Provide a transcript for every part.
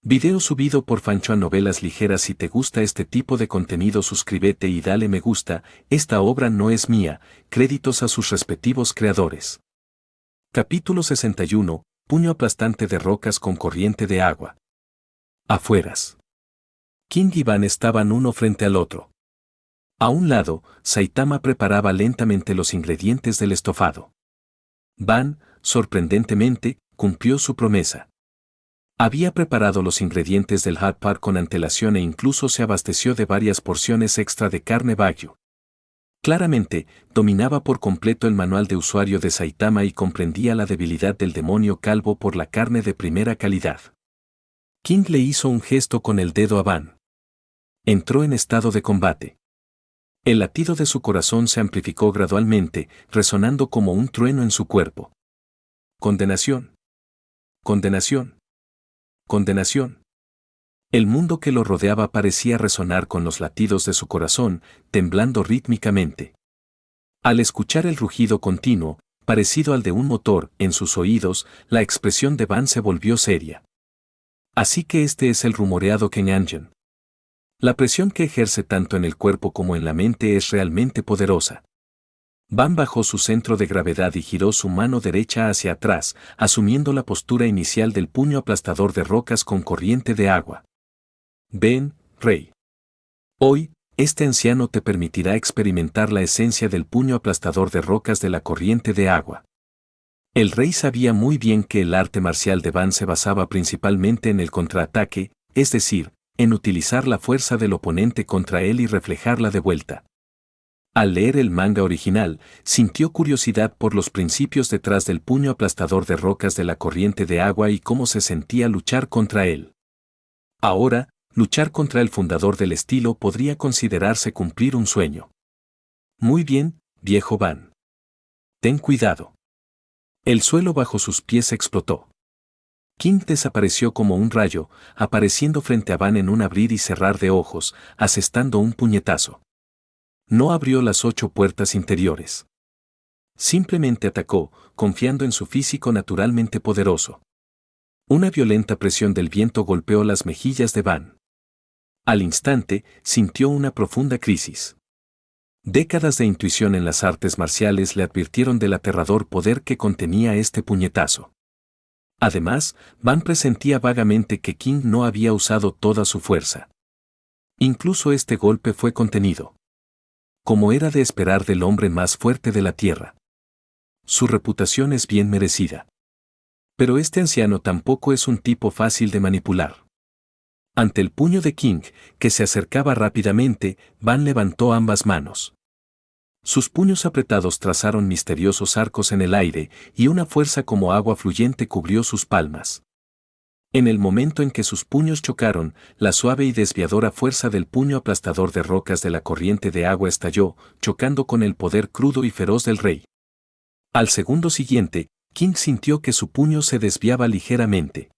Video subido por Fancho a Novelas Ligeras. Si te gusta este tipo de contenido, suscríbete y dale me gusta. Esta obra no es mía, créditos a sus respectivos creadores. Capítulo 61, puño aplastante de rocas con corriente de agua. Afueras. King y Van estaban uno frente al otro. A un lado, Saitama preparaba lentamente los ingredientes del estofado. Van, sorprendentemente, cumplió su promesa. Había preparado los ingredientes del hot pot con antelación e incluso se abasteció de varias porciones extra de carne wagyu. Claramente, dominaba por completo el manual de usuario de Saitama y comprendía la debilidad del demonio calvo por la carne de primera calidad. King le hizo un gesto con el dedo a Van. Entró en estado de combate. El latido de su corazón se amplificó gradualmente, resonando como un trueno en su cuerpo. Condenación. Condenación. Condenación. El mundo que lo rodeaba parecía resonar con los latidos de su corazón, temblando rítmicamente. Al escuchar el rugido continuo, parecido al de un motor, en sus oídos, la expresión de Van se volvió seria. Así que este es el rumoreado Kenyanjan. La presión que ejerce tanto en el cuerpo como en la mente es realmente poderosa. Van bajó su centro de gravedad y giró su mano derecha hacia atrás, asumiendo la postura inicial del puño aplastador de rocas con corriente de agua. Ven, Rey. Hoy, este anciano te permitirá experimentar la esencia del puño aplastador de rocas de la corriente de agua. El rey sabía muy bien que el arte marcial de Van se basaba principalmente en el contraataque, es decir, en utilizar la fuerza del oponente contra él y reflejarla de vuelta. Al leer el manga original, sintió curiosidad por los principios detrás del puño aplastador de rocas de la corriente de agua y cómo se sentía luchar contra él. Ahora, luchar contra el fundador del estilo podría considerarse cumplir un sueño. Muy bien, viejo Van. Ten cuidado. El suelo bajo sus pies explotó. King desapareció como un rayo, apareciendo frente a Van en un abrir y cerrar de ojos, asestando un puñetazo. No abrió las 8 puertas interiores. Simplemente atacó, confiando en su físico naturalmente poderoso. Una violenta presión del viento golpeó las mejillas de Van. Al instante, sintió una profunda crisis. Décadas de intuición en las artes marciales le advirtieron del aterrador poder que contenía este puñetazo. Además, Van presentía vagamente que King no había usado toda su fuerza. Incluso este golpe fue contenido. Como era de esperar del hombre más fuerte de la tierra. Su reputación es bien merecida. Pero este anciano tampoco es un tipo fácil de manipular. Ante el puño de King, que se acercaba rápidamente, Van levantó ambas manos. Sus puños apretados trazaron misteriosos arcos en el aire, y una fuerza como agua fluyente cubrió sus palmas. En el momento en que sus puños chocaron, la suave y desviadora fuerza del puño aplastador de rocas de la corriente de agua estalló, chocando con el poder crudo y feroz del rey. Al segundo siguiente, King sintió que su puño se desviaba ligeramente.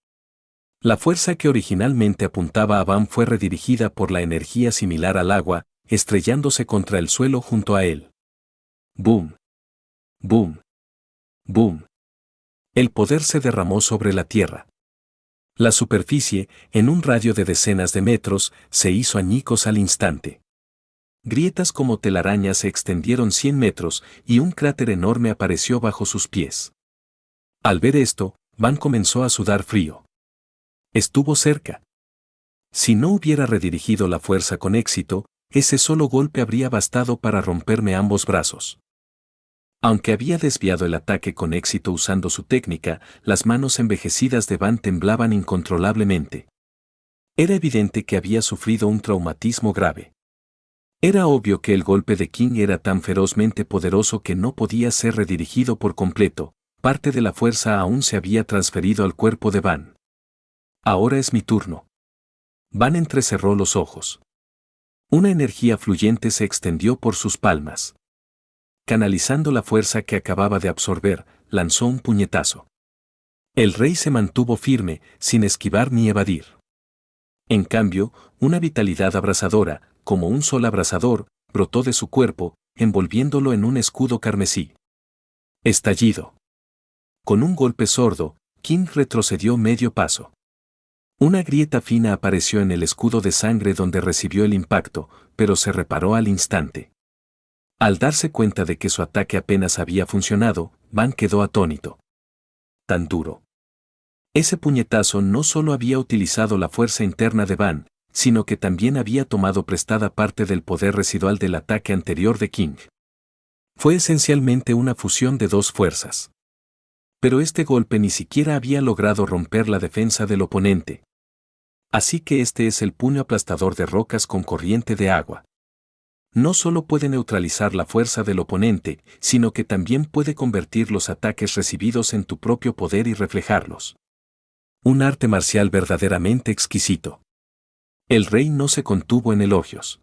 La fuerza que originalmente apuntaba a Van fue redirigida por la energía similar al agua, estrellándose contra el suelo junto a él. ¡Boom! ¡Boom! ¡Boom! El poder se derramó sobre la tierra. La superficie, en un radio de decenas de metros, se hizo añicos al instante. Grietas como telarañas se extendieron 100 metros y un cráter enorme apareció bajo sus pies. Al ver esto, Van comenzó a sudar frío. Estuvo cerca. Si no hubiera redirigido la fuerza con éxito, ese solo golpe habría bastado para romperme ambos brazos. Aunque había desviado el ataque con éxito usando su técnica, las manos envejecidas de Van temblaban incontrolablemente. Era evidente que había sufrido un traumatismo grave. Era obvio que el golpe de King era tan ferozmente poderoso que no podía ser redirigido por completo, parte de la fuerza aún se había transferido al cuerpo de Van. Ahora es mi turno. Van entrecerró los ojos. Una energía fluyente se extendió por sus palmas. Canalizando la fuerza que acababa de absorber, lanzó un puñetazo. El rey se mantuvo firme, sin esquivar ni evadir. En cambio, una vitalidad abrasadora, como un sol abrasador, brotó de su cuerpo, envolviéndolo en un escudo carmesí. Estallido. Con un golpe sordo, King retrocedió medio paso. Una grieta fina apareció en el escudo de sangre donde recibió el impacto, pero se reparó al instante. Al darse cuenta de que su ataque apenas había funcionado, Van quedó atónito. Tan duro. Ese puñetazo no solo había utilizado la fuerza interna de Van, sino que también había tomado prestada parte del poder residual del ataque anterior de King. Fue esencialmente una fusión de dos fuerzas. Pero este golpe ni siquiera había logrado romper la defensa del oponente. Así que este es el puño aplastador de rocas con corriente de agua. No solo puede neutralizar la fuerza del oponente, sino que también puede convertir los ataques recibidos en tu propio poder y reflejarlos. Un arte marcial verdaderamente exquisito. El rey no se contuvo en elogios.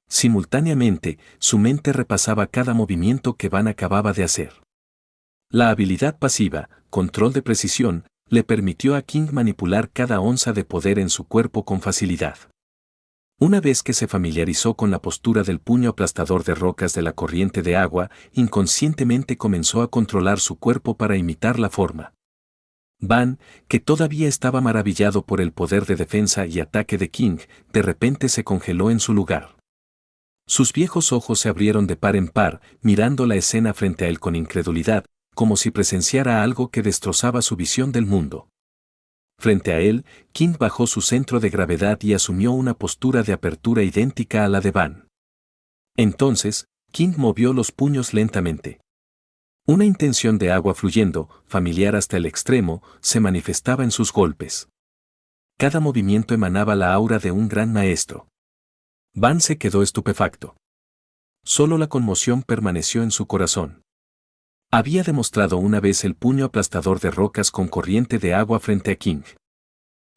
Simultáneamente, su mente repasaba cada movimiento que Van acababa de hacer. La habilidad pasiva, control de precisión, le permitió a King manipular cada onza de poder en su cuerpo con facilidad. Una vez que se familiarizó con la postura del puño aplastador de rocas de la corriente de agua, inconscientemente comenzó a controlar su cuerpo para imitar la forma. Van, que todavía estaba maravillado por el poder de defensa y ataque de King, de repente se congeló en su lugar. Sus viejos ojos se abrieron de par en par, mirando la escena frente a él con incredulidad, como si presenciara algo que destrozaba su visión del mundo. Frente a él, King bajó su centro de gravedad y asumió una postura de apertura idéntica a la de Van. Entonces, King movió los puños lentamente. Una intención de agua fluyendo, familiar hasta el extremo, se manifestaba en sus golpes. Cada movimiento emanaba la aura de un gran maestro. Van se quedó estupefacto. Solo la conmoción permaneció en su corazón. Había demostrado una vez el puño aplastador de rocas con corriente de agua frente a King.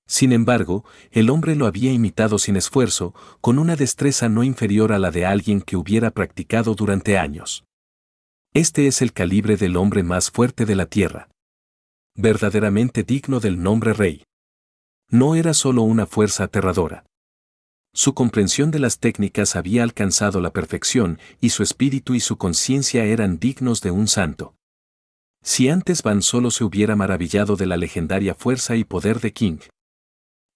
Sin embargo, el hombre lo había imitado sin esfuerzo, con una destreza no inferior a la de alguien que hubiera practicado durante años. Este es el calibre del hombre más fuerte de la tierra. Verdaderamente digno del nombre rey. No era solo una fuerza aterradora. Su comprensión de las técnicas había alcanzado la perfección y su espíritu y su conciencia eran dignos de un santo. Si antes Van solo se hubiera maravillado de la legendaria fuerza y poder de King.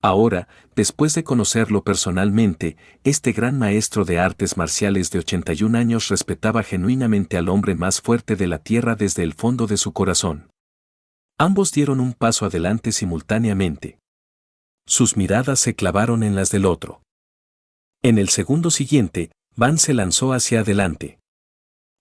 Ahora, después de conocerlo personalmente, este gran maestro de artes marciales de 81 años respetaba genuinamente al hombre más fuerte de la tierra desde el fondo de su corazón. Ambos dieron un paso adelante simultáneamente. Sus miradas se clavaron en las del otro. En el segundo siguiente, Van se lanzó hacia adelante.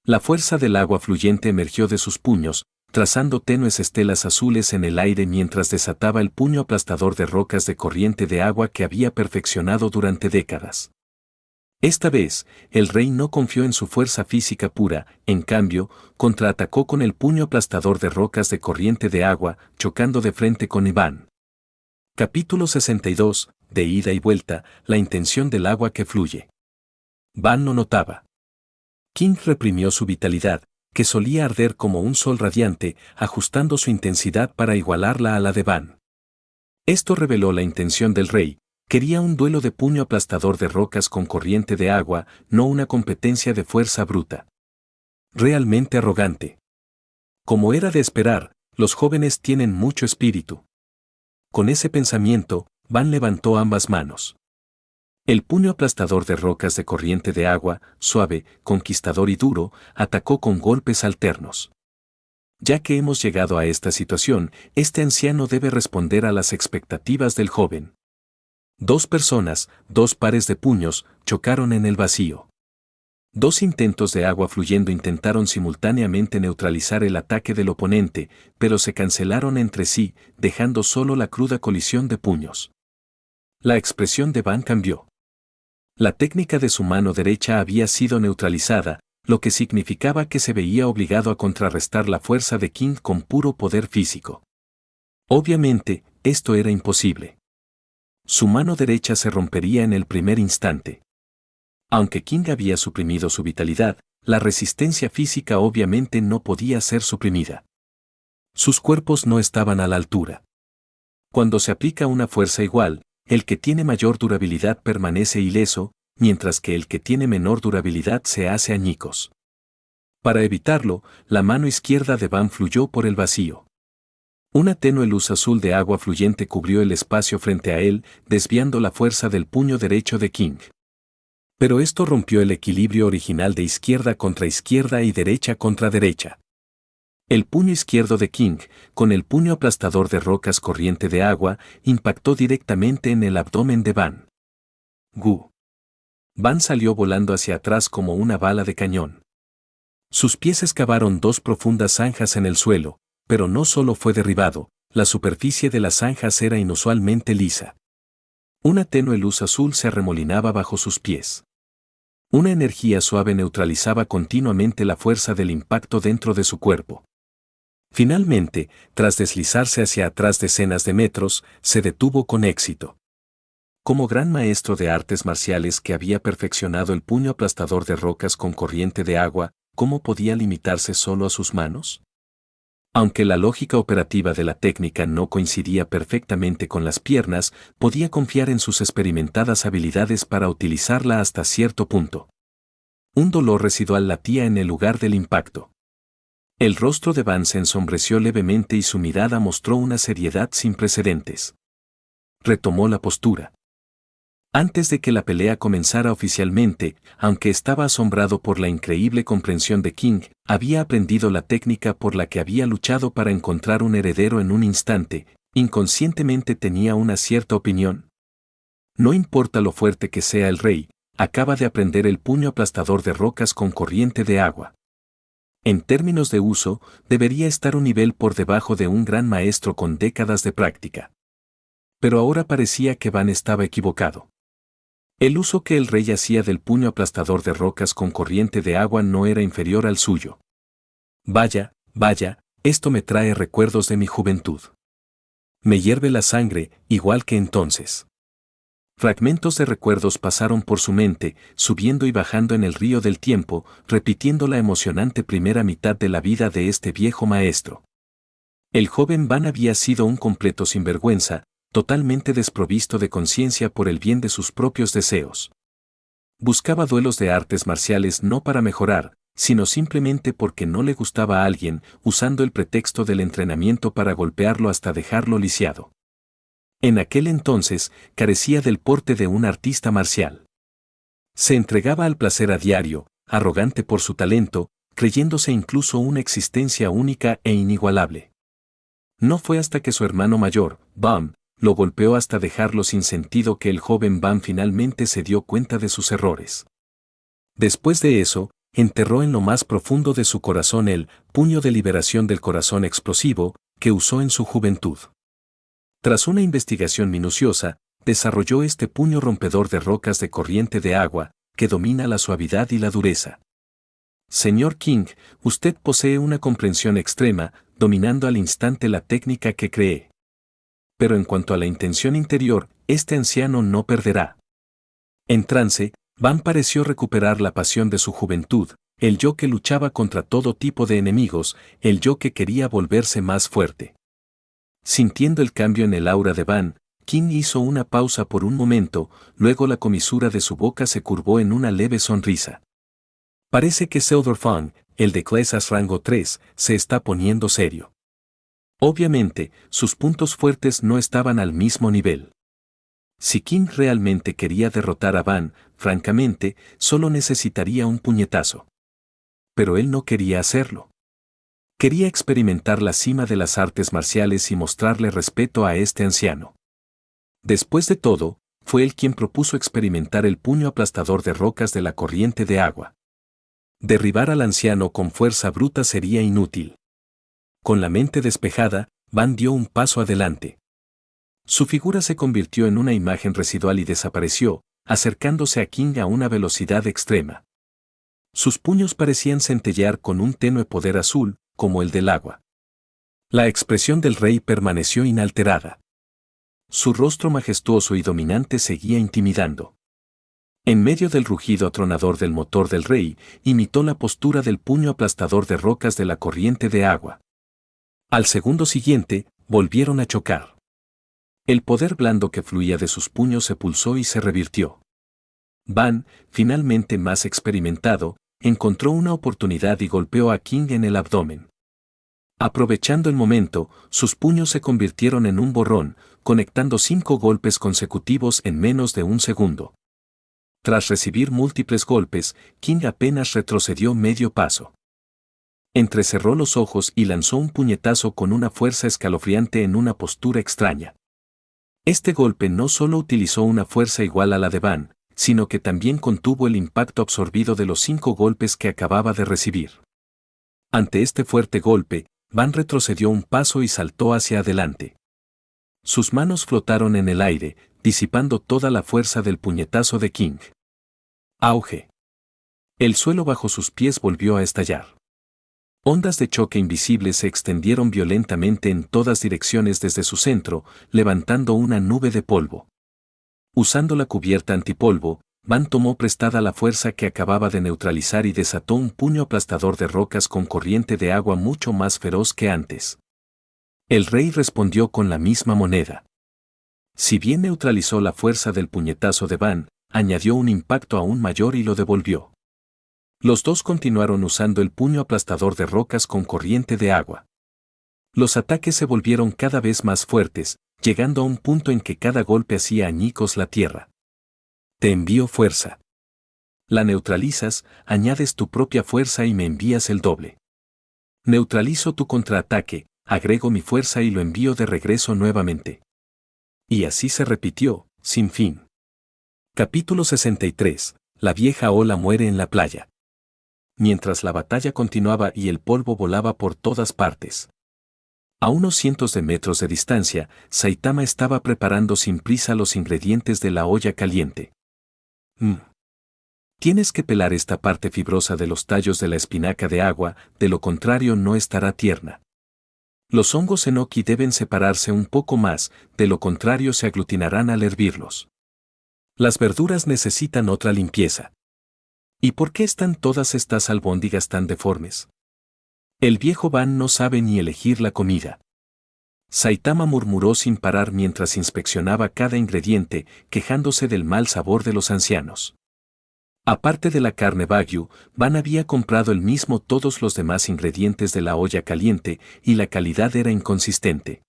La fuerza del agua fluyente emergió de sus puños, trazando tenues estelas azules en el aire mientras desataba el puño aplastador de rocas de corriente de agua que había perfeccionado durante décadas. Esta vez, el rey no confió en su fuerza física pura, en cambio, contraatacó con el puño aplastador de rocas de corriente de agua, chocando de frente con Iván. Capítulo 62, de ida y vuelta, la intención del agua que fluye. Van no notaba. King reprimió su vitalidad, que solía arder como un sol radiante, ajustando su intensidad para igualarla a la de Van. Esto reveló la intención del rey, quería un duelo de puño aplastador de rocas con corriente de agua, no una competencia de fuerza bruta. Realmente arrogante. Como era de esperar, los jóvenes tienen mucho espíritu. Con ese pensamiento, Van levantó ambas manos. El puño aplastador de rocas de corriente de agua, suave, conquistador y duro, atacó con golpes alternos. Ya que hemos llegado a esta situación, este anciano debe responder a las expectativas del joven. Dos personas, dos pares de puños, chocaron en el vacío. Dos intentos de agua fluyendo intentaron simultáneamente neutralizar el ataque del oponente, pero se cancelaron entre sí, dejando solo la cruda colisión de puños. La expresión de Van cambió. La técnica de su mano derecha había sido neutralizada, lo que significaba que se veía obligado a contrarrestar la fuerza de King con puro poder físico. Obviamente, esto era imposible. Su mano derecha se rompería en el primer instante. Aunque King había suprimido su vitalidad, la resistencia física obviamente no podía ser suprimida. Sus cuerpos no estaban a la altura. Cuando se aplica una fuerza igual, el que tiene mayor durabilidad permanece ileso, mientras que el que tiene menor durabilidad se hace añicos. Para evitarlo, la mano izquierda de Van fluyó por el vacío. Una tenue luz azul de agua fluyente cubrió el espacio frente a él, desviando la fuerza del puño derecho de King. Pero esto rompió el equilibrio original de izquierda contra izquierda y derecha contra derecha. El puño izquierdo de King, con el puño aplastador de rocas corriente de agua, impactó directamente en el abdomen de Van. ¡Gu! Van salió volando hacia atrás como una bala de cañón. Sus pies excavaron dos profundas zanjas en el suelo, pero no solo fue derribado, la superficie de las zanjas era inusualmente lisa. Una tenue luz azul se arremolinaba bajo sus pies. Una energía suave neutralizaba continuamente la fuerza del impacto dentro de su cuerpo. Finalmente, tras deslizarse hacia atrás decenas de metros, se detuvo con éxito. Como gran maestro de artes marciales que había perfeccionado el puño aplastador de rocas con corriente de agua, ¿cómo podía limitarse solo a sus manos? Aunque la lógica operativa de la técnica no coincidía perfectamente con las piernas, podía confiar en sus experimentadas habilidades para utilizarla hasta cierto punto. Un dolor residual latía en el lugar del impacto. El rostro de Van se ensombreció levemente y su mirada mostró una seriedad sin precedentes. Retomó la postura. Antes de que la pelea comenzara oficialmente, aunque estaba asombrado por la increíble comprensión de King, había aprendido la técnica por la que había luchado para encontrar un heredero en un instante, inconscientemente tenía una cierta opinión. No importa lo fuerte que sea el rey, acaba de aprender el puño aplastador de rocas con corriente de agua. En términos de uso, debería estar un nivel por debajo de un gran maestro con décadas de práctica. Pero ahora parecía que Van estaba equivocado. El uso que el rey hacía del puño aplastador de rocas con corriente de agua no era inferior al suyo. Vaya, vaya, esto me trae recuerdos de mi juventud. Me hierve la sangre, igual que entonces. Fragmentos de recuerdos pasaron por su mente, subiendo y bajando en el río del tiempo, repitiendo la emocionante primera mitad de la vida de este viejo maestro. El joven Van había sido un completo sinvergüenza, totalmente desprovisto de conciencia por el bien de sus propios deseos. Buscaba duelos de artes marciales no para mejorar, sino simplemente porque no le gustaba a alguien, usando el pretexto del entrenamiento para golpearlo hasta dejarlo lisiado. En aquel entonces, carecía del porte de un artista marcial. Se entregaba al placer a diario, arrogante por su talento, creyéndose incluso una existencia única e inigualable. No fue hasta que su hermano mayor, Bam, lo golpeó hasta dejarlo sin sentido que el joven Bam finalmente se dio cuenta de sus errores. Después de eso, enterró en lo más profundo de su corazón el puño de liberación del corazón explosivo que usó en su juventud. Tras una investigación minuciosa, desarrolló este puño rompedor de rocas de corriente de agua, que domina la suavidad y la dureza. Señor King, usted posee una comprensión extrema, dominando al instante la técnica que cree. Pero en cuanto a la intención interior, este anciano no perderá. En trance, Van pareció recuperar la pasión de su juventud, el yo que luchaba contra todo tipo de enemigos, el yo que quería volverse más fuerte. Sintiendo el cambio en el aura de Van, King hizo una pausa por un momento, luego la comisura de su boca se curvó en una leve sonrisa. Parece que Theodore Fung, el de Clases Rango 3, se está poniendo serio. Obviamente, sus puntos fuertes no estaban al mismo nivel. Si King realmente quería derrotar a Van, francamente, solo necesitaría un puñetazo. Pero él no quería hacerlo. Quería experimentar la cima de las artes marciales y mostrarle respeto a este anciano. Después de todo, fue él quien propuso experimentar el puño aplastador de rocas de la corriente de agua. Derribar al anciano con fuerza bruta sería inútil. Con la mente despejada, Van dio un paso adelante. Su figura se convirtió en una imagen residual y desapareció, acercándose a King a una velocidad extrema. Sus puños parecían centellear con un tenue poder azul, como el del agua. La expresión del rey permaneció inalterada. Su rostro majestuoso y dominante seguía intimidando. En medio del rugido atronador del motor del rey, imitó la postura del puño aplastador de rocas de la corriente de agua. Al segundo siguiente, volvieron a chocar. El poder blando que fluía de sus puños se pulsó y se revirtió. Van, finalmente más experimentado, encontró una oportunidad y golpeó a King en el abdomen. Aprovechando el momento, sus puños se convirtieron en un borrón, conectando 5 golpes consecutivos en menos de un segundo. Tras recibir múltiples golpes, King apenas retrocedió medio paso. Entrecerró los ojos y lanzó un puñetazo con una fuerza escalofriante en una postura extraña. Este golpe no solo utilizó una fuerza igual a la de Van, sino que también contuvo el impacto absorbido de los 5 golpes que acababa de recibir. Ante este fuerte golpe, Van retrocedió un paso y saltó hacia adelante. Sus manos flotaron en el aire, disipando toda la fuerza del puñetazo de King. Auge. El suelo bajo sus pies volvió a estallar. Ondas de choque invisibles se extendieron violentamente en todas direcciones desde su centro, levantando una nube de polvo. Usando la cubierta antipolvo, Van tomó prestada la fuerza que acababa de neutralizar y desató un puño aplastador de rocas con corriente de agua mucho más feroz que antes. El rey respondió con la misma moneda. Si bien neutralizó la fuerza del puñetazo de Van, añadió un impacto aún mayor y lo devolvió. Los dos continuaron usando el puño aplastador de rocas con corriente de agua. Los ataques se volvieron cada vez más fuertes, llegando a un punto en que cada golpe hacía añicos la tierra. Te envío fuerza. La neutralizas, añades tu propia fuerza y me envías el doble. Neutralizo tu contraataque, agrego mi fuerza y lo envío de regreso nuevamente. Y así se repitió, sin fin. Capítulo 63. La vieja ola muere en la playa. Mientras la batalla continuaba y el polvo volaba por todas partes. A unos cientos de metros de distancia, Saitama estaba preparando sin prisa los ingredientes de la olla caliente. Tienes que pelar esta parte fibrosa de los tallos de la espinaca de agua, de lo contrario no estará tierna. Los hongos enoki deben separarse un poco más, de lo contrario se aglutinarán al hervirlos. Las verduras necesitan otra limpieza. ¿Y por qué están todas estas albóndigas tan deformes? El viejo Van no sabe ni elegir la comida. Saitama murmuró sin parar mientras inspeccionaba cada ingrediente, quejándose del mal sabor de los ancianos. Aparte de la carne wagyu, Van había comprado él mismo todos los demás ingredientes de la olla caliente y la calidad era inconsistente.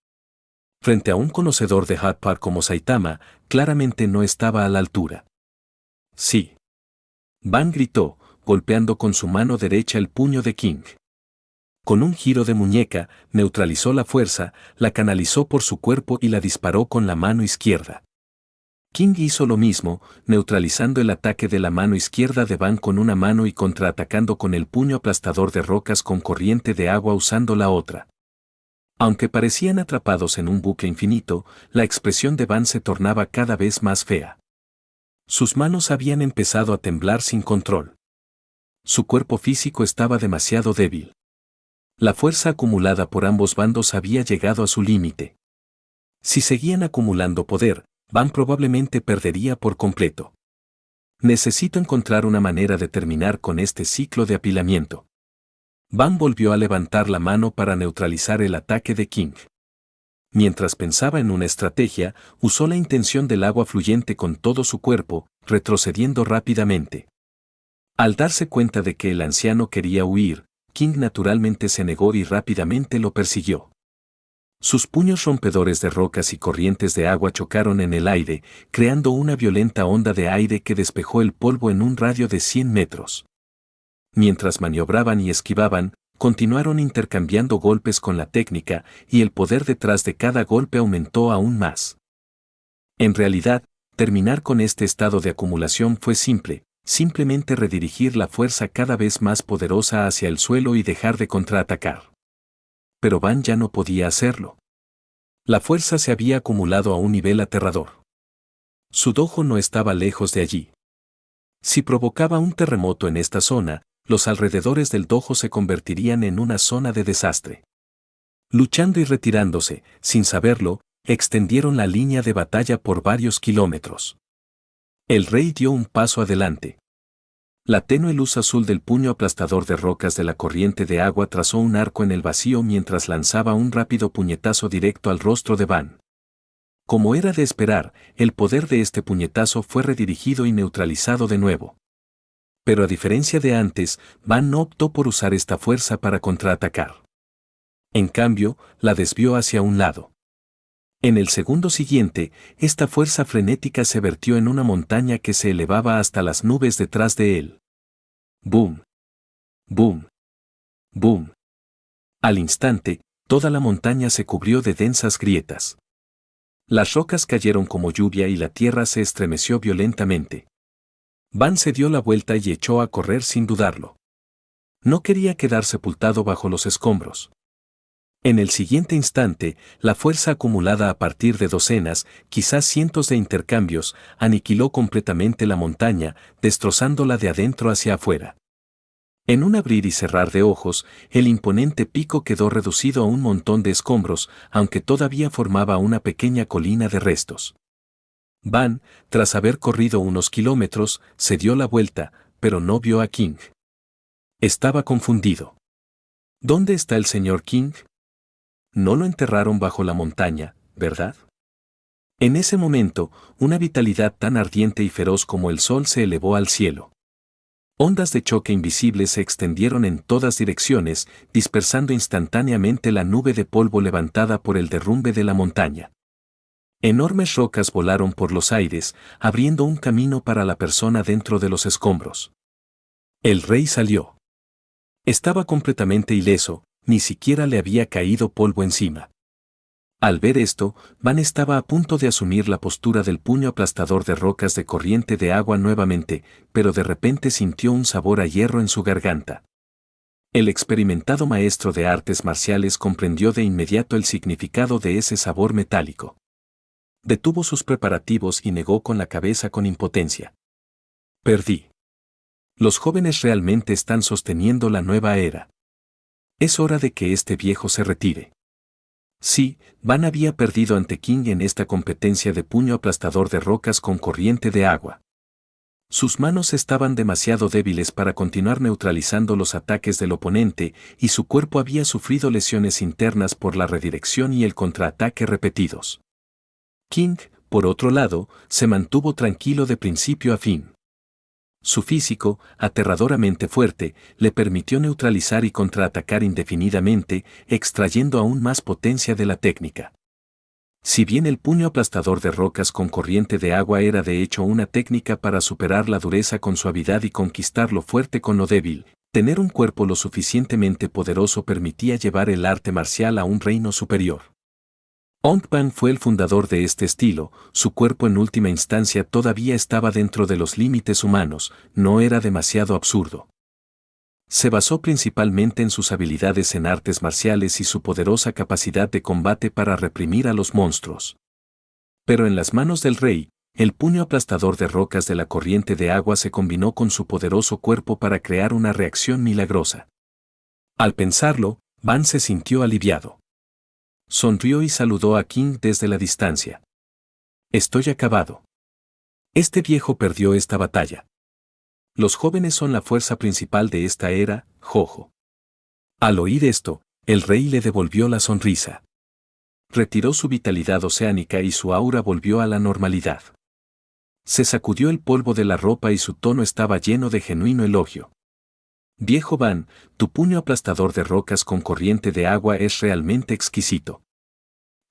Frente a un conocedor de hot pot como Saitama, claramente no estaba a la altura. Sí. Van gritó, golpeando con su mano derecha el puño de King. Con un giro de muñeca, neutralizó la fuerza, la canalizó por su cuerpo y la disparó con la mano izquierda. King hizo lo mismo, neutralizando el ataque de la mano izquierda de Van con una mano y contraatacando con el puño aplastador de rocas con corriente de agua usando la otra. Aunque parecían atrapados en un bucle infinito, la expresión de Van se tornaba cada vez más fea. Sus manos habían empezado a temblar sin control. Su cuerpo físico estaba demasiado débil. La fuerza acumulada por ambos bandos había llegado a su límite. Si seguían acumulando poder, Van probablemente perdería por completo. Necesito encontrar una manera de terminar con este ciclo de apilamiento. Van volvió a levantar la mano para neutralizar el ataque de King. Mientras pensaba en una estrategia, usó la intención del agua fluyente con todo su cuerpo, retrocediendo rápidamente. Al darse cuenta de que el anciano quería huir, King naturalmente se negó y rápidamente lo persiguió. Sus puños rompedores de rocas y corrientes de agua chocaron en el aire, creando una violenta onda de aire que despejó el polvo en un radio de 100 metros. Mientras maniobraban y esquivaban, continuaron intercambiando golpes con la técnica, y el poder detrás de cada golpe aumentó aún más. En realidad, terminar con este estado de acumulación fue simple, simplemente redirigir la fuerza cada vez más poderosa hacia el suelo y dejar de contraatacar. Pero Van ya no podía hacerlo. La fuerza se había acumulado a un nivel aterrador. Su dojo no estaba lejos de allí. Si provocaba un terremoto en esta zona, los alrededores del dojo se convertirían en una zona de desastre. Luchando y retirándose, sin saberlo, extendieron la línea de batalla por varios kilómetros. El rey dio un paso adelante. La tenue luz azul del puño aplastador de rocas de la corriente de agua trazó un arco en el vacío mientras lanzaba un rápido puñetazo directo al rostro de Van. Como era de esperar, el poder de este puñetazo fue redirigido y neutralizado de nuevo. Pero a diferencia de antes, Van no optó por usar esta fuerza para contraatacar. En cambio, la desvió hacia un lado. En el segundo siguiente, esta fuerza frenética se vertió en una montaña que se elevaba hasta las nubes detrás de él. ¡Boom! ¡Boom! ¡Boom! Al instante, toda la montaña se cubrió de densas grietas. Las rocas cayeron como lluvia y la tierra se estremeció violentamente. Van se dio la vuelta y echó a correr sin dudarlo. No quería quedar sepultado bajo los escombros. En el siguiente instante, la fuerza acumulada a partir de docenas, quizás cientos de intercambios, aniquiló completamente la montaña, destrozándola de adentro hacia afuera. En un abrir y cerrar de ojos, el imponente pico quedó reducido a un montón de escombros, aunque todavía formaba una pequeña colina de restos. Van, tras haber corrido unos kilómetros, se dio la vuelta, pero no vio a King. Estaba confundido. ¿Dónde está el señor King? No lo enterraron bajo la montaña, ¿verdad? En ese momento, una vitalidad tan ardiente y feroz como el sol se elevó al cielo. Ondas de choque invisibles se extendieron en todas direcciones, dispersando instantáneamente la nube de polvo levantada por el derrumbe de la montaña. Enormes rocas volaron por los aires, abriendo un camino para la persona dentro de los escombros. El rey salió. Estaba completamente ileso, ni siquiera le había caído polvo encima. Al ver esto, Van estaba a punto de asumir la postura del puño aplastador de rocas de corriente de agua nuevamente, pero de repente sintió un sabor a hierro en su garganta. El experimentado maestro de artes marciales comprendió de inmediato el significado de ese sabor metálico. Detuvo sus preparativos y negó con la cabeza con impotencia. Perdí. Los jóvenes realmente están sosteniendo la nueva era. Es hora de que este viejo se retire. Sí, Van había perdido ante King en esta competencia de puño aplastador de rocas con corriente de agua. Sus manos estaban demasiado débiles para continuar neutralizando los ataques del oponente y su cuerpo había sufrido lesiones internas por la redirección y el contraataque repetidos. King, por otro lado, se mantuvo tranquilo de principio a fin. Su físico, aterradoramente fuerte, le permitió neutralizar y contraatacar indefinidamente, extrayendo aún más potencia de la técnica. Si bien el puño aplastador de rocas con corriente de agua era de hecho una técnica para superar la dureza con suavidad y conquistar lo fuerte con lo débil, tener un cuerpo lo suficientemente poderoso permitía llevar el arte marcial a un reino superior. Ong Bak fue el fundador de este estilo, su cuerpo en última instancia todavía estaba dentro de los límites humanos, no era demasiado absurdo. Se basó principalmente en sus habilidades en artes marciales y su poderosa capacidad de combate para reprimir a los monstruos. Pero en las manos del rey, el puño aplastador de rocas de la corriente de agua se combinó con su poderoso cuerpo para crear una reacción milagrosa. Al pensarlo, Van se sintió aliviado. Sonrió y saludó a King desde la distancia. Estoy acabado. Este viejo perdió esta batalla. Los jóvenes son la fuerza principal de esta era, Jojo. Al oír esto, el rey le devolvió la sonrisa. Retiró su vitalidad oceánica y su aura volvió a la normalidad. Se sacudió el polvo de la ropa y su tono estaba lleno de genuino elogio. Viejo Van, tu puño aplastador de rocas con corriente de agua es realmente exquisito.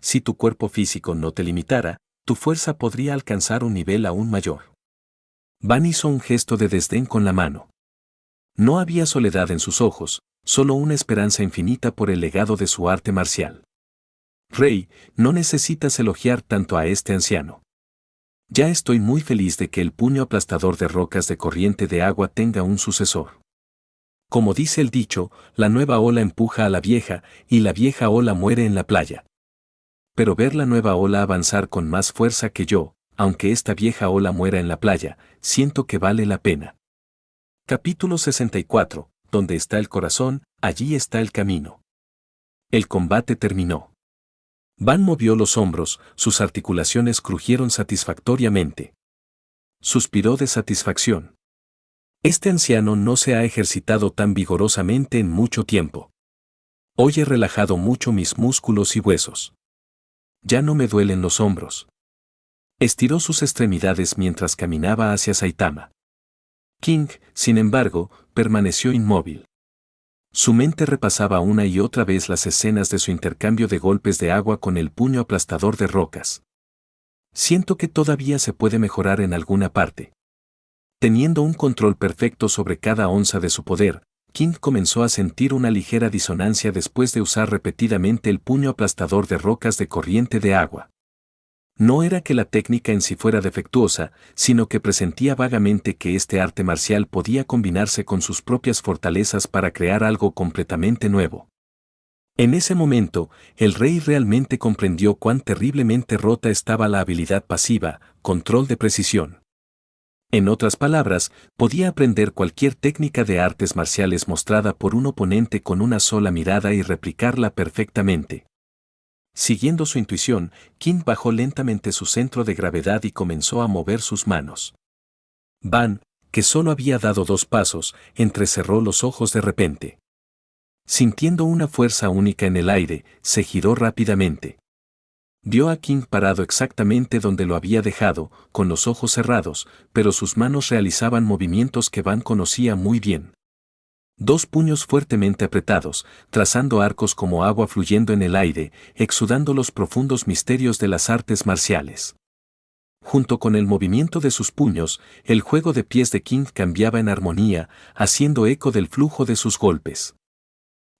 Si tu cuerpo físico no te limitara, tu fuerza podría alcanzar un nivel aún mayor. Van hizo un gesto de desdén con la mano. No había soledad en sus ojos, solo una esperanza infinita por el legado de su arte marcial. Rey, no necesitas elogiar tanto a este anciano. Ya estoy muy feliz de que el puño aplastador de rocas de corriente de agua tenga un sucesor. Como dice el dicho, la nueva ola empuja a la vieja, y la vieja ola muere en la playa. Pero ver la nueva ola avanzar con más fuerza que yo, aunque esta vieja ola muera en la playa, siento que vale la pena. Capítulo 64, donde está el corazón, allí está el camino. El combate terminó. Van movió los hombros, sus articulaciones crujieron satisfactoriamente. Suspiró de satisfacción. Este anciano no se ha ejercitado tan vigorosamente en mucho tiempo. Hoy he relajado mucho mis músculos y huesos. Ya no me duelen los hombros. Estiró sus extremidades mientras caminaba hacia Saitama. King, sin embargo, permaneció inmóvil. Su mente repasaba una y otra vez las escenas de su intercambio de golpes de agua con el puño aplastador de rocas. Siento que todavía se puede mejorar en alguna parte. Teniendo un control perfecto sobre cada onza de su poder, King comenzó a sentir una ligera disonancia después de usar repetidamente el puño aplastador de rocas de corriente de agua. No era que la técnica en sí fuera defectuosa, sino que presentía vagamente que este arte marcial podía combinarse con sus propias fortalezas para crear algo completamente nuevo. En ese momento, el rey realmente comprendió cuán terriblemente rota estaba la habilidad pasiva, control de precisión. En otras palabras, podía aprender cualquier técnica de artes marciales mostrada por un oponente con una sola mirada y replicarla perfectamente. Siguiendo su intuición, King bajó lentamente su centro de gravedad y comenzó a mover sus manos. Van, que solo había dado 2 pasos, entrecerró los ojos de repente. Sintiendo una fuerza única en el aire, se giró rápidamente. Vio a King parado exactamente donde lo había dejado, con los ojos cerrados, pero sus manos realizaban movimientos que Van conocía muy bien. 2 puños fuertemente apretados, trazando arcos como agua fluyendo en el aire, exudando los profundos misterios de las artes marciales. Junto con el movimiento de sus puños, el juego de pies de King cambiaba en armonía, haciendo eco del flujo de sus golpes.